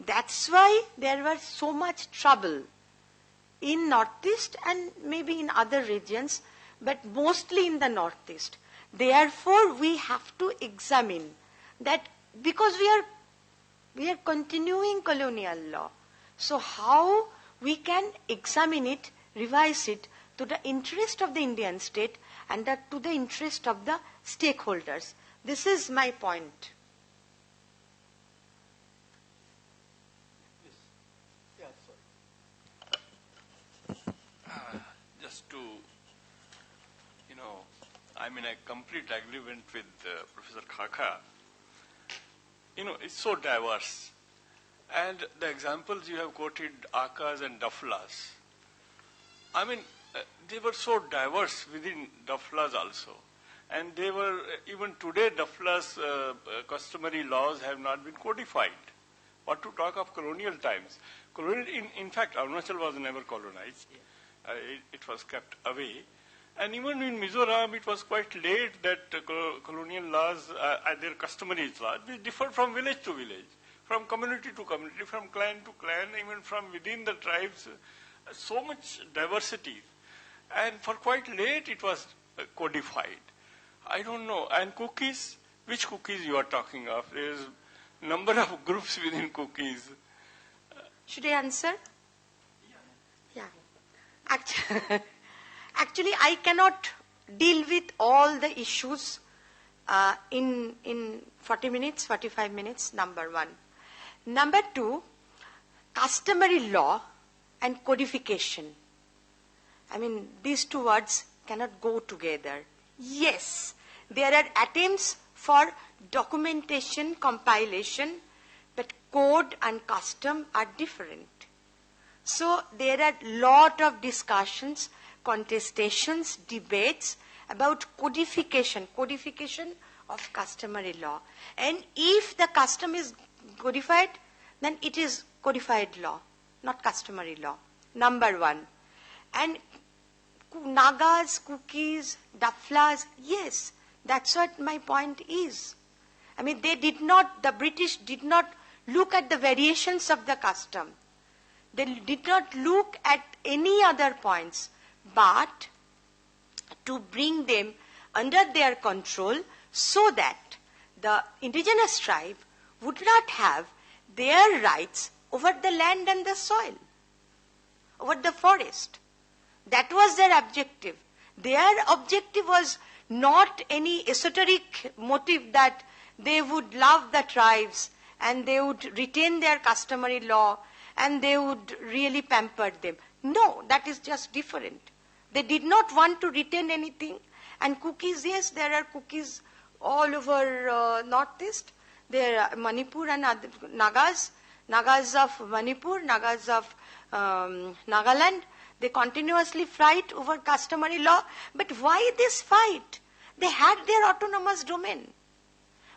That's why there was so much trouble in Northeast and maybe in other regions, but mostly in the Northeast. Therefore, we have to examine that because we are continuing colonial law. So how we can examine it, revise it to the interest of the Indian state and to the interest of the stakeholders. This is my point. Just to, I'm in a complete agreement with Professor Xaxa. It's so diverse. And the examples you have quoted, Akas and Daflas, they were so diverse within Daflas also. And they were, even today, Daflas customary laws have not been codified. What to talk of colonial times? In fact, Arunachal was never colonized. It was kept away. And even in Mizoram, it was quite late that colonial laws, their customary laws, which differ from village to village, from community to community, from clan to clan, even from within the tribes, so much diversity. And for quite late, it was codified. I don't know. And cookies, which cookies you are talking of? There is number of groups within cookies. Should I answer? Yeah. Actually, I cannot deal with all the issues in 40 minutes, 45 minutes, number one. Number two, customary law and codification. These two words cannot go together. Yes, there are attempts for documentation, compilation, but code and custom are different. So there are lot of discussions, contestations, debates about codification of customary law. And if the custom is codified, then it is codified law, not customary law. Number one. And Nagas, cookies, Daflas, yes, that's what my point is. The British did not look at the variations of the custom. They did not look at any other points, but to bring them under their control so that the indigenous tribe would not have their rights over the land and the soil, over the forest. That was their objective. Their objective was not any esoteric motive that they would love the tribes and they would retain their customary law and they would really pamper them. No, that is just different. They did not want to retain anything. And cookies, yes, there are cookies all over Northeast. There are Manipur and other Nagas of Manipur, Nagas of Nagaland. They continuously fight over customary law. But why this fight? They had their autonomous domain.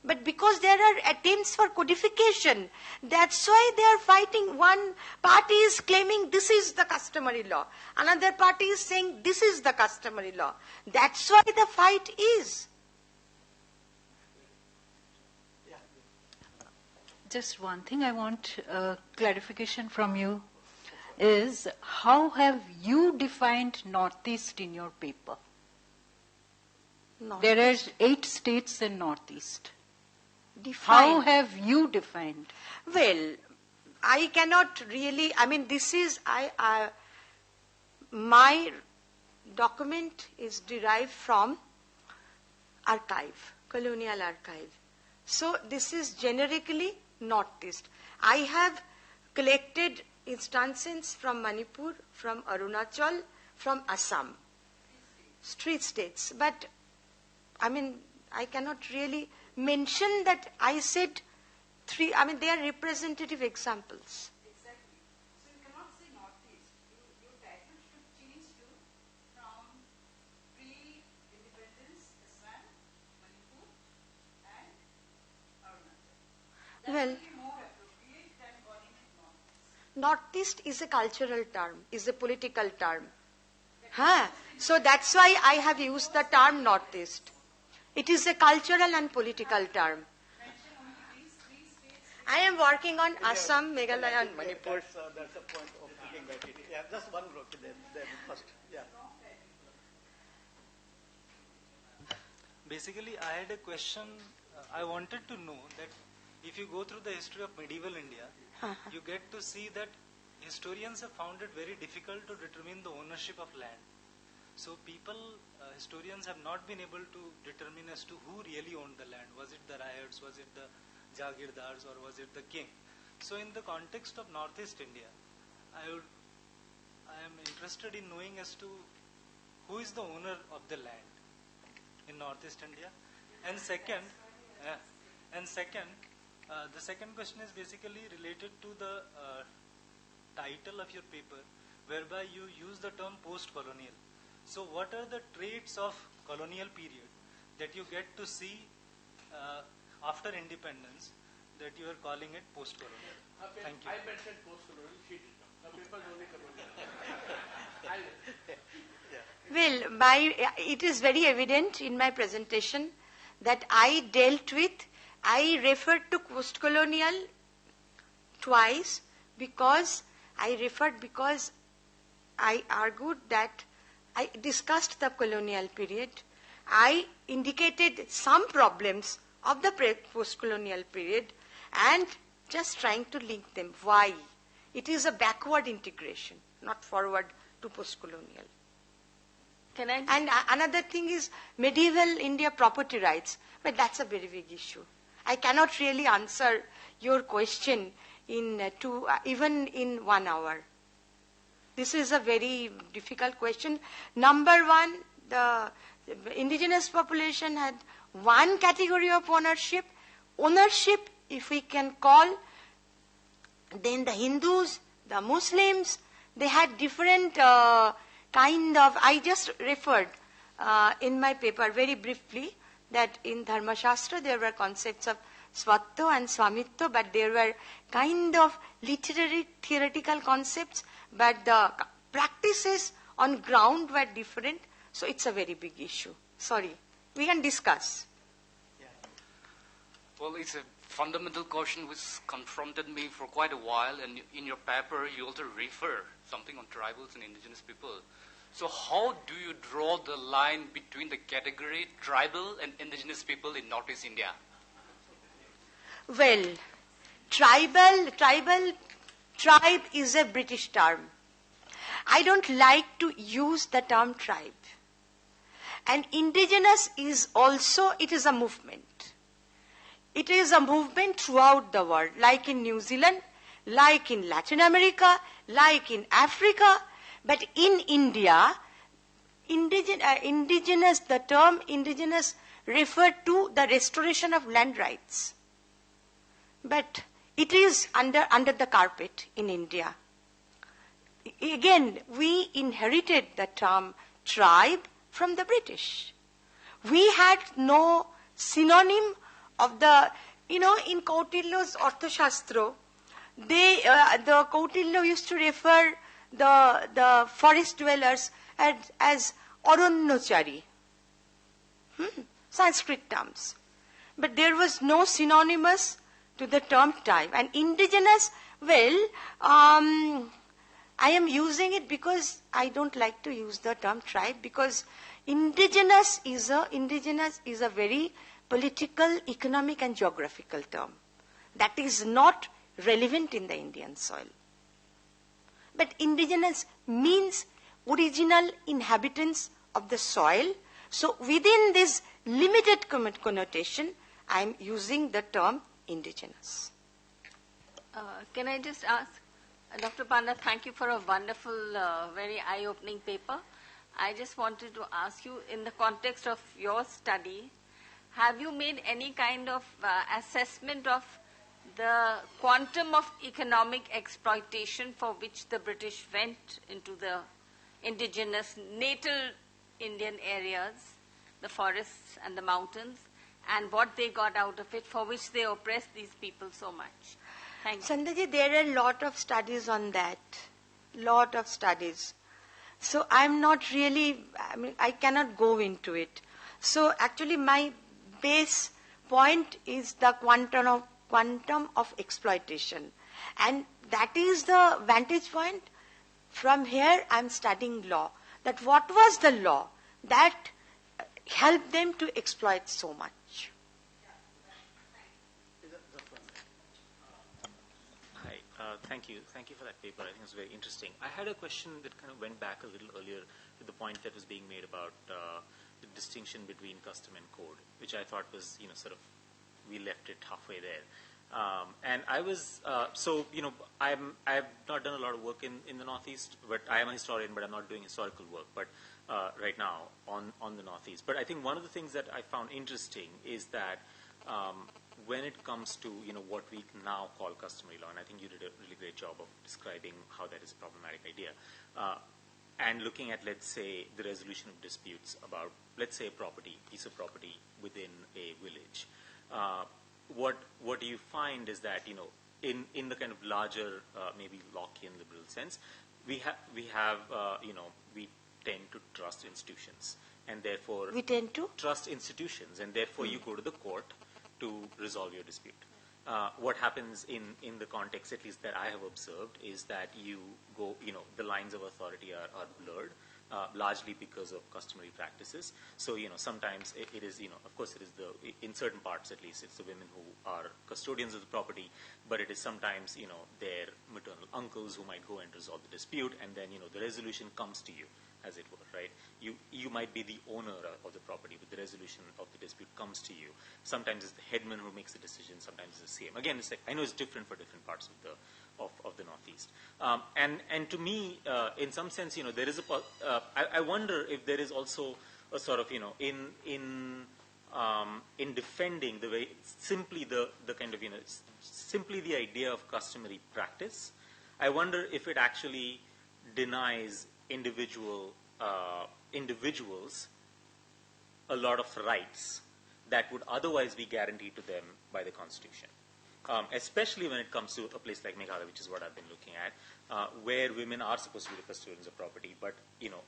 But because there are attempts for codification, that's why they are fighting. One party is claiming this is the customary law. Another party is saying this is the customary law. That's why the fight is. Just one thing I want clarification from you is how have you defined Northeast in your paper? Northeast. There are 8 states in Northeast. Defined. How have you defined? Well, I cannot really, this is, my document is derived from archive, Colonial Archive. So this is generically Northeast. I have collected instances from Manipur, from Arunachal, from Assam. 3 states. But, I cannot really mention that I said 3, they are representative examples. Exactly. So you cannot say Northeast. Your title should change to from pre-independence Assam, Manipur, and Arunachal. That Well, will be more appropriate than calling it Northeast. Northeast is a cultural term, is a political term. So that's why I have used the term Northeast. It is a cultural and political term. I am working on Assam, Meghalaya and Manipur. That's the point of looking at it. Yeah, just one block there first. Yeah. Basically, I had a question. I wanted to know that if you go through the history of medieval India, you get to see that historians have found it very difficult to determine the ownership of land. So historians have not been able to determine as to who really owned the land. Was it the ryots, was it the Jagirdars, or was it the king? So in the context of Northeast India, I am interested in knowing as to who is the owner of the land in Northeast India. And second, the second question is basically related to the title of your paper, whereby you use the term post-colonial. So what are the traits of colonial period that you get to see after independence that you are calling it post-colonial? Thank you. I mentioned post-colonial, she did not. The paper is only colonial. Well, it is very evident in my presentation that I referred to post-colonial twice because I argued that I discussed the colonial period. I indicated some problems of the post-colonial period and just trying to link them. Why? It is a backward integration, not forward to post-colonial. And another thing is medieval India property rights, but that's a very big issue. I cannot really answer your question even in 1 hour. This is a very difficult question. Number one, the indigenous population had one category of ownership. Ownership, if we can call, then the Hindus, the Muslims, they had different kind of, I just referred in my paper very briefly that in Dharma Shastra there were concepts of Svatto and Swamitto, but there were kind of literary theoretical concepts, but the practices on ground were different, so it's a very big issue. Sorry, we can discuss. Yeah. Well, it's a fundamental question which confronted me for quite a while, and in your paper you also refer something on tribals and indigenous people. So how do you draw the line between the category tribal and indigenous people in Northeast India? Well, tribe is a British term. I don't like to use the term tribe. And indigenous is also, it is a movement. It is a movement throughout the world, like in New Zealand, like in Latin America, like in Africa. But in India, indigenous, the term indigenous referred to the restoration of land rights. But it is under the carpet in India. Again, we inherited the term tribe from the British. We had no synonym of the, in Kautilya's Arthashastra, the Kautilya used to refer the forest dwellers as Aranyachari. Sanskrit terms. But there was no synonymous to the term tribe. And indigenous, well, I am using it because I don't like to use the term tribe, because indigenous is a very political, economic and geographical term that is not relevant in the Indian soil. But indigenous means original inhabitants of the soil. So within this limited connotation, I am using the term indigenous. Can I just ask, Dr. Panda, thank you for a wonderful, very eye-opening paper. I just wanted to ask you, in the context of your study, have you made any kind of assessment of the quantum of economic exploitation for which the British went into the indigenous natal Indian areas, the forests and the mountains, and what they got out of it, for which they oppressed these people so much? Thank you. Sandaji, there are a lot of studies on that. Lot of studies. So I'm not really, I cannot go into it. So actually my base point is the quantum of exploitation. And that is the vantage point. From here I'm studying law. That what was the law that helped them to exploit so much? Thank you. Thank you for that paper. I think it was very interesting. I had a question that kind of went back a little earlier to the point that was being made about the distinction between custom and code, which I thought was, sort of, we left it halfway there. And I was, I've not done a lot of work in the Northeast, but I am a historian, but I'm not doing historical work, but right now on the Northeast. But I think one of the things that I found interesting is that when it comes to what we now call customary law, and I think you did a really great job of describing how that is a problematic idea, and looking at, let's say, the resolution of disputes about, let's say, a piece of property within a village. What do you find is that in the kind of larger maybe Lockean liberal sense, we tend to trust institutions, and therefore we tend to trust institutions, and therefore you go to the court to resolve your dispute. What happens in the context, at least that I have observed, is that you go, the lines of authority are blurred, largely because of customary practices. So, sometimes it is, of course it is in certain parts at least, it's the women who are custodians of the property, but it is sometimes, their maternal uncles who might go and resolve the dispute, and then, the resolution comes to you, as it were, right? You might be the owner of the property, but the resolution of the dispute comes to you. Sometimes it's the headman who makes the decision, sometimes it's the CM. Again, it's like, I know it's different for different parts of the Northeast. And to me, in some sense, there is I wonder if there is also a sort of, in defending the way, simply the kind of, simply the idea of customary practice, I wonder if it actually denies individuals a lot of rights that would otherwise be guaranteed to them by the Constitution. Especially when it comes to a place like Meghalaya, which is what I've been looking at, where women are supposed to be the custodians of property, but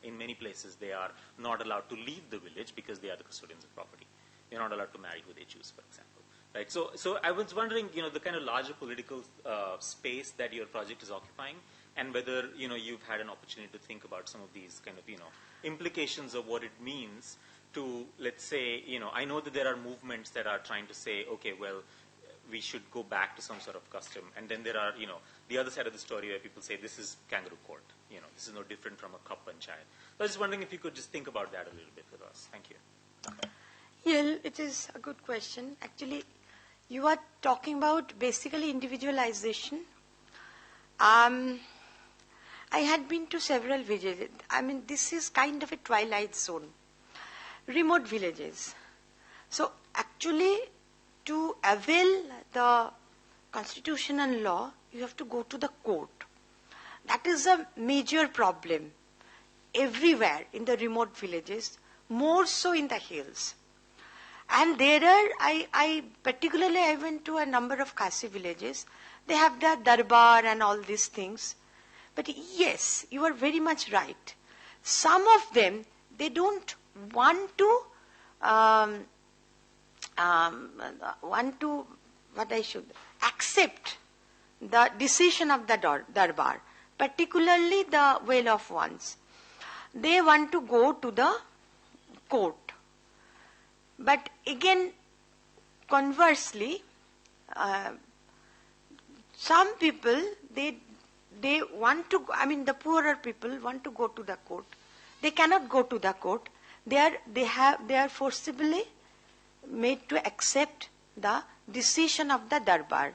in many places they are not allowed to leave the village because they are the custodians of property. They're not allowed to marry who they choose, for example. Right. So I was wondering, the kind of larger political space that your project is occupying, and whether you've had an opportunity to think about some of these kind of implications of what it means to, let's say, I know that there are movements that are trying to say, okay, well, we should go back to some sort of custom, and then there are the other side of the story where people say this is kangaroo court, this is no different from a cup panchayat. So I was just wondering if you could just think about that a little bit with us. Thank you. Yeah, it is a good question. Actually, you are talking about basically individualization. I had been to several villages. This is kind of a twilight zone. Remote villages. So actually, to avail the constitutional law, you have to go to the court. That is a major problem everywhere in the remote villages, more so in the hills. And there are, I went to a number of Khasi villages. They have their darbar and all these things. But yes, you are very much right. Some of them, they don't want to, accept the decision of the darbar, particularly the well-off ones. They want to go to the court. But again, conversely, some people, they want to, the poorer people want to go to the court. They cannot go to the court. They are forcibly made to accept the decision of the darbar.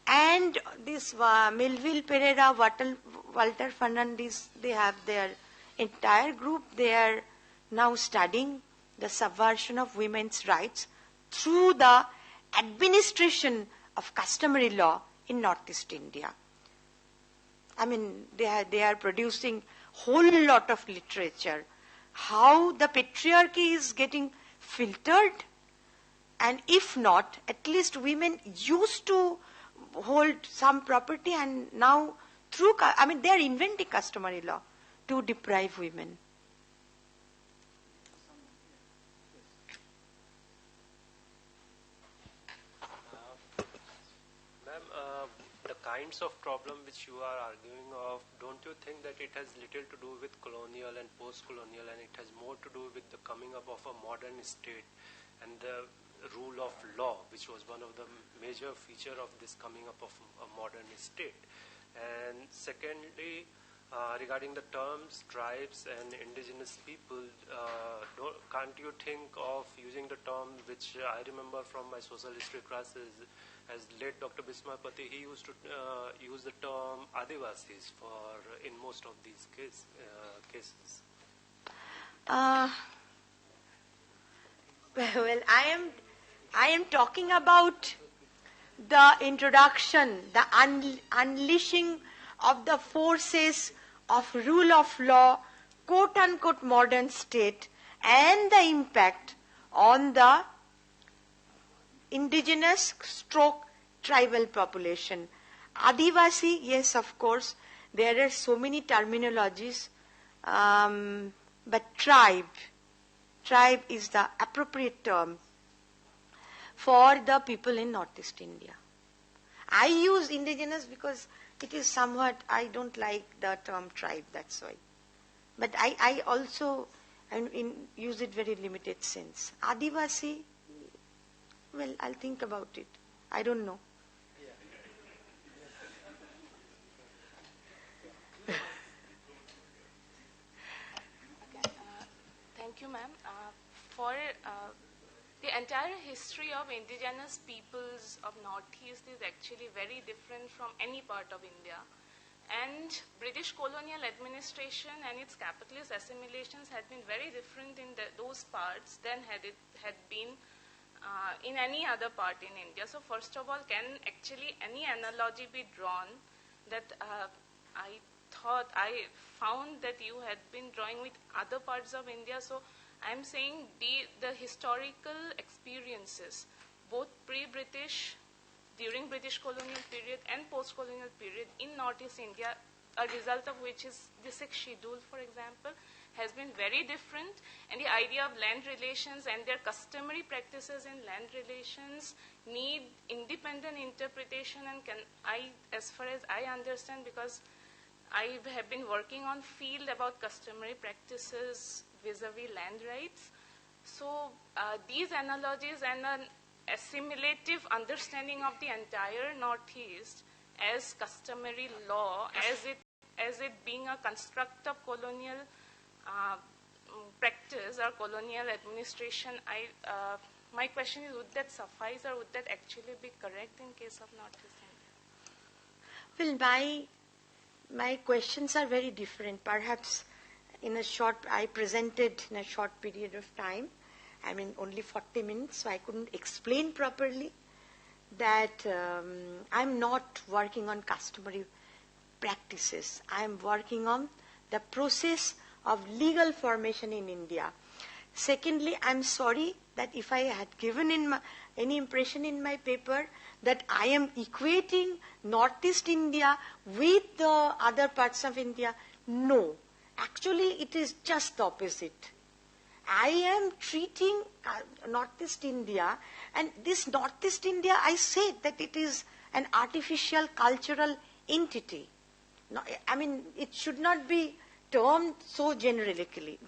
And this Melville Pereira, Walter Fernandez, they have their entire group. They are now studying the subversion of women's rights through the administration of customary law in Northeast India. They are producing whole lot of literature. How the patriarchy is getting filtered, and if not, at least women used to hold some property, and now through, they are inventing customary law to deprive women. Ma'am, the kinds of problem which you are arguing of, don't you think that it has little to do with colonial and post-colonial, and it has more to do with the coming up of a modern state and the rule of law, which was one of the major feature of this coming up of a modern state? And secondly, regarding the terms tribes and indigenous people, can't you think of using the term which I remember from my social history classes, as late Dr. Bismarpati, he used to use the term Adivasis for in most of these cases. Well, I am talking about the introduction, the unleashing of the forces of rule of law, quote unquote modern state, and the impact on the indigenous stroke tribal population. Adivasi, yes, of course, there are so many terminologies, but tribe is the appropriate term for the people in Northeast India. I use indigenous because it is somewhat, I don't like the term tribe, that's why. But I also use it very limited sense. Adivasi, well, I'll think about it. I don't know. Thank you, ma'am. For the entire history of indigenous peoples of Northeast is actually very different from any part of India. And British colonial administration and its capitalist assimilations had been very different in those parts than had been in any other part in India. So first of all, can actually any analogy be drawn that I found that you had been drawing with other parts of India? So I'm saying the historical experiences, both pre-British, during British colonial period and post-colonial period in Northeast India, a result of which is the 6th schedule, for example, has been very different, and the idea of land relations and their customary practices in land relations need independent interpretation. And as far as I understand, because I have been working on field about customary practices vis-a-vis land rights, so these analogies and an assimilative understanding of the entire Northeast as customary law, as it being a construct of colonial practice or colonial administration, my question is, would that suffice or would that actually be correct in case of Northeast India? Well, my questions are very different. Perhaps I presented in a short period of time, only 40 minutes, so I couldn't explain properly that I'm not working on customary practices. I'm working on the process of legal formation in India. Secondly, I'm sorry that if I had given any impression in my paper that I am equating Northeast India with the other parts of India. No, actually it is just the opposite. I am treating Northeast India, and this Northeast India, I said that it is an artificial cultural entity. No, it should not be termed so generically.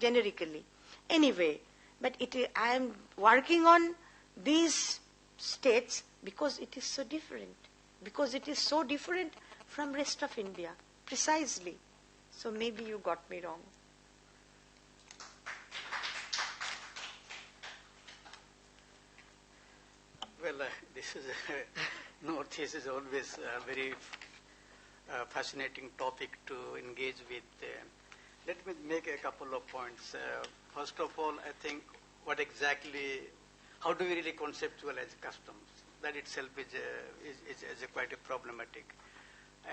Anyway, but I am working on these states because it is so different. Because it is so different from rest of India, precisely. So maybe you got me wrong. Well, this is Northeast is always a very fascinating topic to engage with. Let me make a couple of points. First of all, I think how do we really conceptualize customs? That itself is quite a problematic.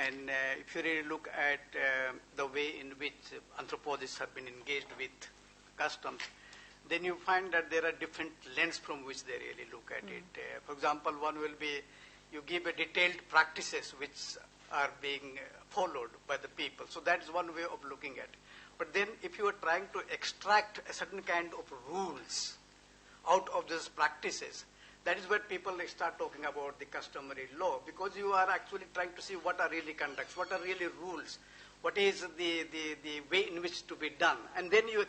And if you really look at the way in which anthropologists have been engaged with customs, then you find that there are different lenses from which they really look at it. For example, one will be you give a detailed practices which are being followed by the people. So that is one way of looking at it. But then if you are trying to extract a certain kind of rules out of these practices, that is where people start talking about the customary law, because you are actually trying to see what are really conducts, what are really rules, what is the way in which to be done. And then you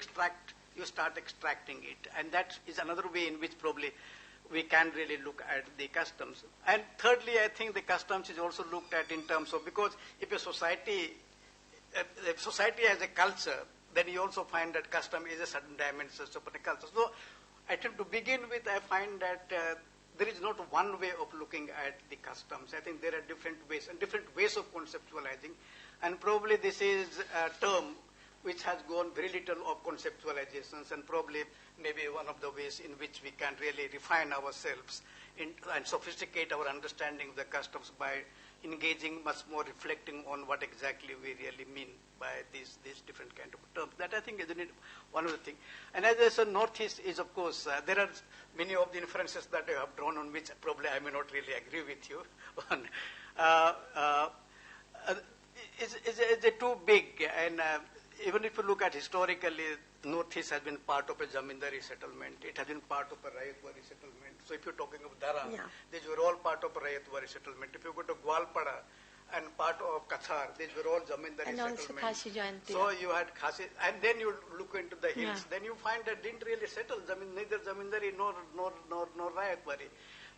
start extracting it. And that is another way in which probably we can really look at the customs. And thirdly, I think the customs is also looked at in terms of, because if a society has a culture, then you also find that custom is a certain dimension of a culture. So I think to begin with, I find that there is not one way of looking at the customs. I think there are different ways and different ways of conceptualizing. And probably this is a term which has gone very little of conceptualizations, and probably maybe one of the ways in which we can really refine ourselves and sophisticate our understanding of the customs by engaging much more, reflecting on what exactly we really mean by these different kind of terms. That I think is one of the things. And as I said, Northeast is, of course, there are many of the inferences that I have drawn on which probably I may not really agree with you on. It's too big, and even if you look at historically, Northeast has been part of a Zamindari settlement. It has been part of a Rayatwari settlement. So if you're talking of Dharam, these were all part of a Rayatwari settlement. If you go to Gwalpada and part of Kathar, these were all Zamindari settlements. So you had Khasi, and then you look into the hills, then you find that didn't really settle neither Zamindari nor Rayatwari.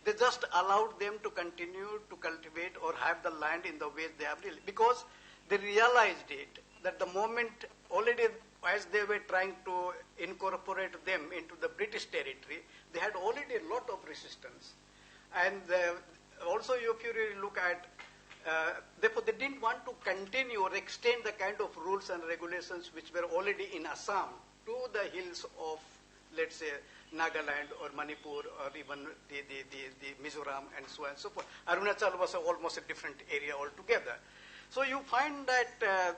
They just allowed them to continue to cultivate or have the land in the ways they have really, because they realized it, that the moment already as they were trying to incorporate them into the British territory, they had already a lot of resistance. And also if you really look at, therefore they didn't want to continue or extend the kind of rules and regulations which were already in Assam to the hills of, let's say, Nagaland or Manipur or even the Mizoram and so on and so forth. Arunachal was almost a different area altogether. So you find that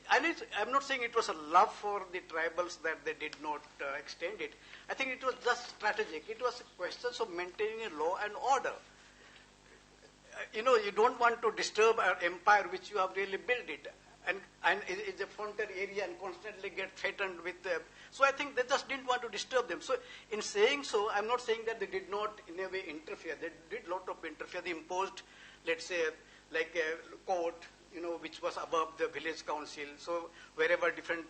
I'm not saying it was a love for the tribals that they did not extend it. I think it was just strategic. It was a question of maintaining a law and order. You don't want to disturb our empire which you have really built it. And it's a frontier area and constantly get threatened with so I think they just didn't want to disturb them. So in saying so, I'm not saying that they did not in a way interfere. They did a lot of interfere. They imposed, let's say, like a court, which was above the village council. So wherever different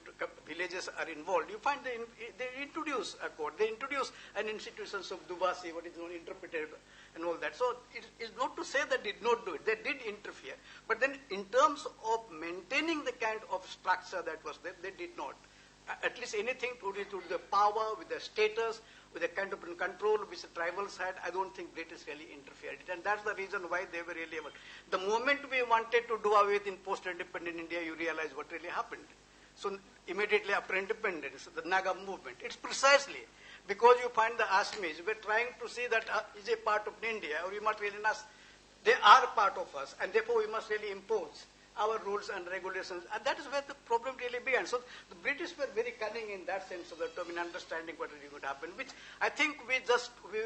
villages are involved, you find they introduce a court. They introduce an institutions of Dubasi, what is known interpreted and all that. So it is not to say that they did not do it. They did interfere. But then in terms of maintaining the kind of structure that was there, they did not. At least anything to do with the power, with the status, with the kind of control which the tribals had, I don't think British really interfered. And that's the reason why they were really able. The moment we wanted to do away with in post-independent India, you realize what really happened. So immediately after independence, the Naga movement, it's precisely because you find the Assamese were trying to see that is a part of India, or you must really not, they are part of us, and therefore we must really impose our rules and regulations, and that is where the problem really began. So the British were very cunning in that sense of the term in understanding what really would happen, which I think we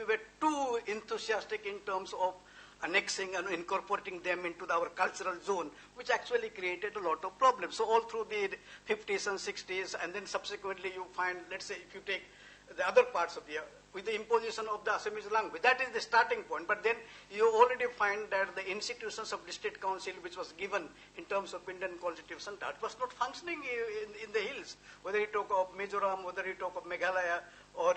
were too enthusiastic in terms of annexing and incorporating them into our cultural zone, which actually created a lot of problems. So all through the 50s and 60s, and then subsequently you find, let's say, if you take the other parts of with the imposition of the Assamese language. That is the starting point. But then you already find that the institutions of district council, which was given in terms of Indian constitution, that was not functioning in the hills. Whether you talk of Mizoram, whether you talk of Meghalaya, or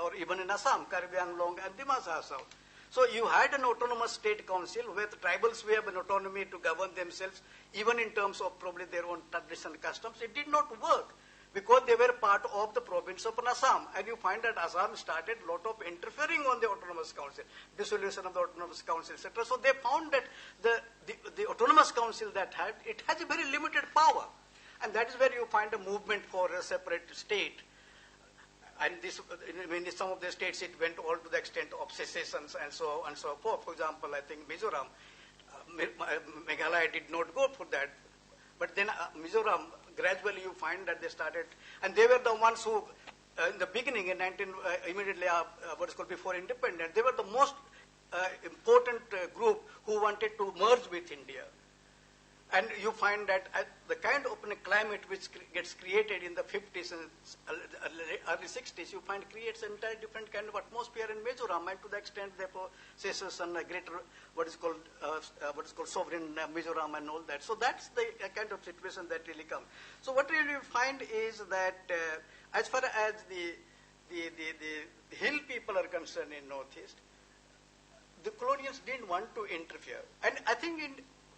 or even in Assam, Karbi Anglong and Dimasa Assaw. So you had an autonomous state council where the tribals have an autonomy to govern themselves, even in terms of probably their own tradition and customs. It did not work, because they were part of the province of Assam. And you find that Assam started a lot of interfering on the autonomous council, dissolution of the autonomous council, etc. So they found that the autonomous council it has a very limited power. And that is where you find a movement for a separate state. And in some of the states it went all to the extent of secessions and so on and so forth. For example, I think Mizoram, Meghalaya did not go for that. But then Mizoram, gradually you find that they started, and they were the ones who, in the beginning, immediately what is called before independence, they were the most important group who wanted to merge with India. And you find that the kind of climate which gets created in the 50s and early 60s, you find creates an entirely different kind of atmosphere in Mizoram, and to the extent they possesses a greater what is called sovereign Mizoram and all that. So that's the kind of situation that really comes. So what really you find is that as far as the hill people are concerned in Northeast, the colonials didn't want to interfere, and I think in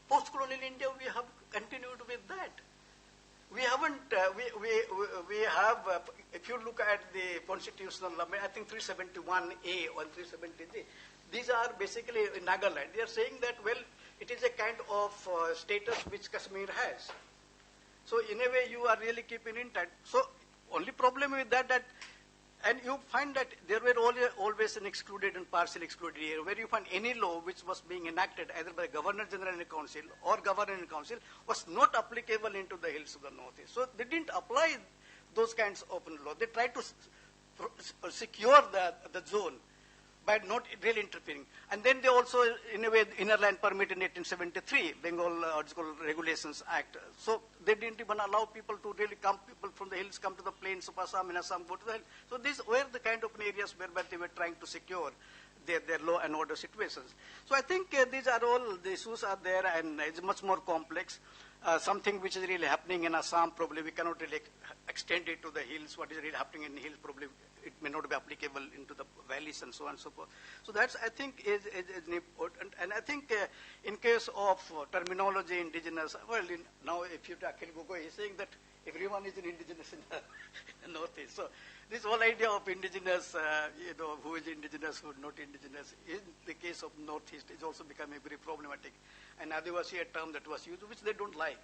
post-colonial India, we have continued with that. We haven't, we have, if you look at the constitutional, I think 371A or 370G, these are basically in Nagaland. They are saying that, well, it is a kind of status which Kashmir has. So in a way, you are really keeping in touch. So only problem with that, and you find that there were always an excluded and partially excluded area, where you find any law which was being enacted either by Governor General in Council or Governor in Council was not applicable into the hills of the Northeast. So they didn't apply those kinds of law. They tried to secure the zone by not really interfering. And then they also, in a way, Inner Land Permit in 1873, Bengal Regulations Act. So they didn't even allow people to really come, people from the hills come to the plains of Assam, and Assam go to the hills. So these were the kind of areas where they were trying to secure their law and order situations. So I think these are all, the issues are there, and it's much more complex. Something which is really happening in Assam, probably we cannot really extend it to the hills. What is really happening in the hills, probably it may not be applicable into the valleys and so on and so forth. So that's, I think, is important. And I think in case of terminology, indigenous, well, now if you talk Akhil Gogoi, he's saying that everyone is an indigenous in the Northeast. So this whole idea of indigenous, who is indigenous, who is not indigenous, in the case of Northeast is also becoming very problematic. And Adivasi, a term that was used, which they don't like.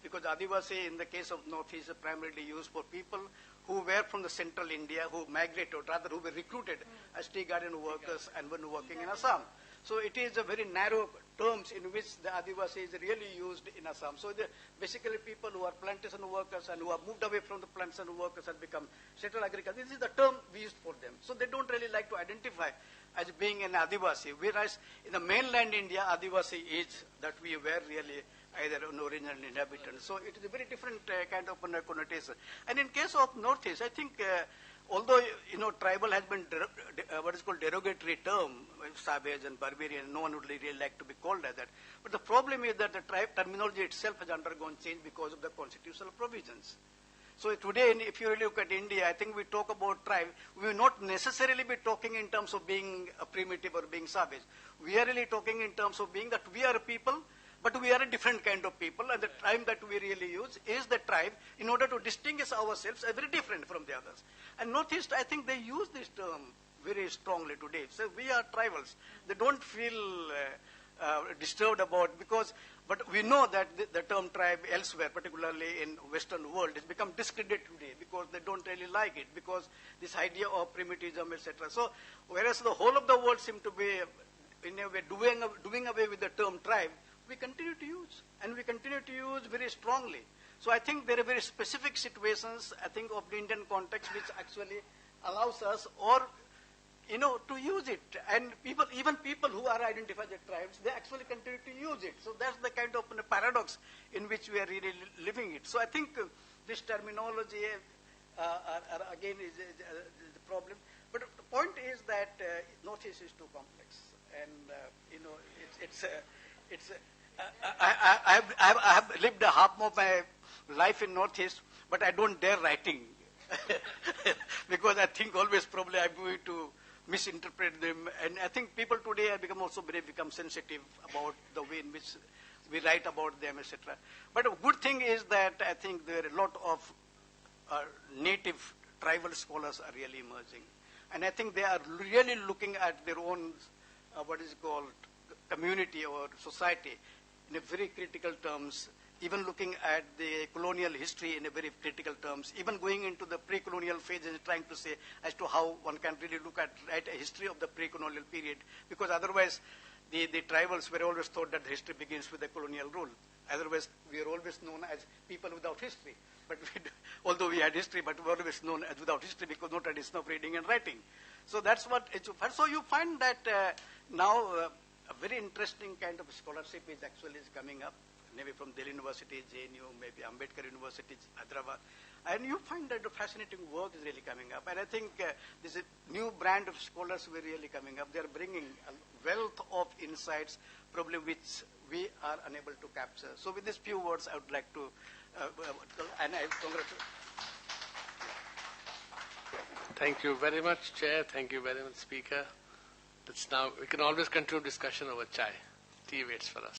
Because Adivasi, in the case of Northeast, is primarily used for people who were from the central India, who migrated, or rather who were recruited as tea garden workers and were working in Assam. So it is a very narrow terms in which the Adivasi is really used in Assam. So basically people who are plantation workers and who have moved away from the plantation workers and become settled agriculture. This is the term we used for them. So they don't really like to identify as being an Adivasi. Whereas in the mainland India, Adivasi is that we were really either an original inhabitant. So it is a very different kind of connotation. And in case of Northeast, I think although, tribal has been what is called derogatory term, savage and barbarian, no one would really like to be called as that. But the problem is that the terminology itself has undergone change because of the constitutional provisions. So today, if you look at India, I think we talk about tribe, we will not necessarily be talking in terms of being a primitive or being savage. We are really talking in terms of being that we are a people, but we are a different kind of people, and the tribe that we really use is the tribe in order to distinguish ourselves as very different from the others. And Northeast, I think they use this term very strongly today. So we are tribals. They don't feel disturbed about, but we know that the term tribe elsewhere, particularly in Western world, has become discredited today because they don't really like it, because this idea of primitivism, etc. So whereas the whole of the world seem to be, in a way, doing away with the term tribe, we continue to use, and we continue to use very strongly. So I think there are very specific situations, I think, of the Indian context which actually allows us, or, to use it. And even people who are identified as tribes, they actually continue to use it. So that's the kind of paradox in which we are really living it. So I think this terminology, again, is the problem. But the point is that Northeast is too complex. And, I have lived a half of my life in Northeast, but I don't dare writing because I think always probably I'm going to misinterpret them. And I think people today have become sensitive about the way in which we write about them, etc. But a good thing is that I think there are a lot of native tribal scholars are really emerging. And I think they are really looking at their own, what is called, community or society in a very critical terms, even looking at the colonial history in a very critical terms, even going into the pre-colonial phase and trying to say as to how one can really look at a history of the pre-colonial period, because otherwise the tribals were always thought that the history begins with the colonial rule. Otherwise, we are always known as people without history. But although we had history, but we are always known as without history because no tradition of reading and writing. So that's what it's. So you find that now a very interesting kind of scholarship is coming up. maybe from Delhi University, JNU, maybe Ambedkar University, Hyderabad. And you find that the fascinating work is really coming up. And I think this is a new brand of scholars who are really coming up. They are bringing a wealth of insights, probably which we are unable to capture. So with these few words, I would like to, and I congratulate. Thank you very much, Chair. Thank you very much, Speaker. We can always continue discussion over chai. Tea waits for us.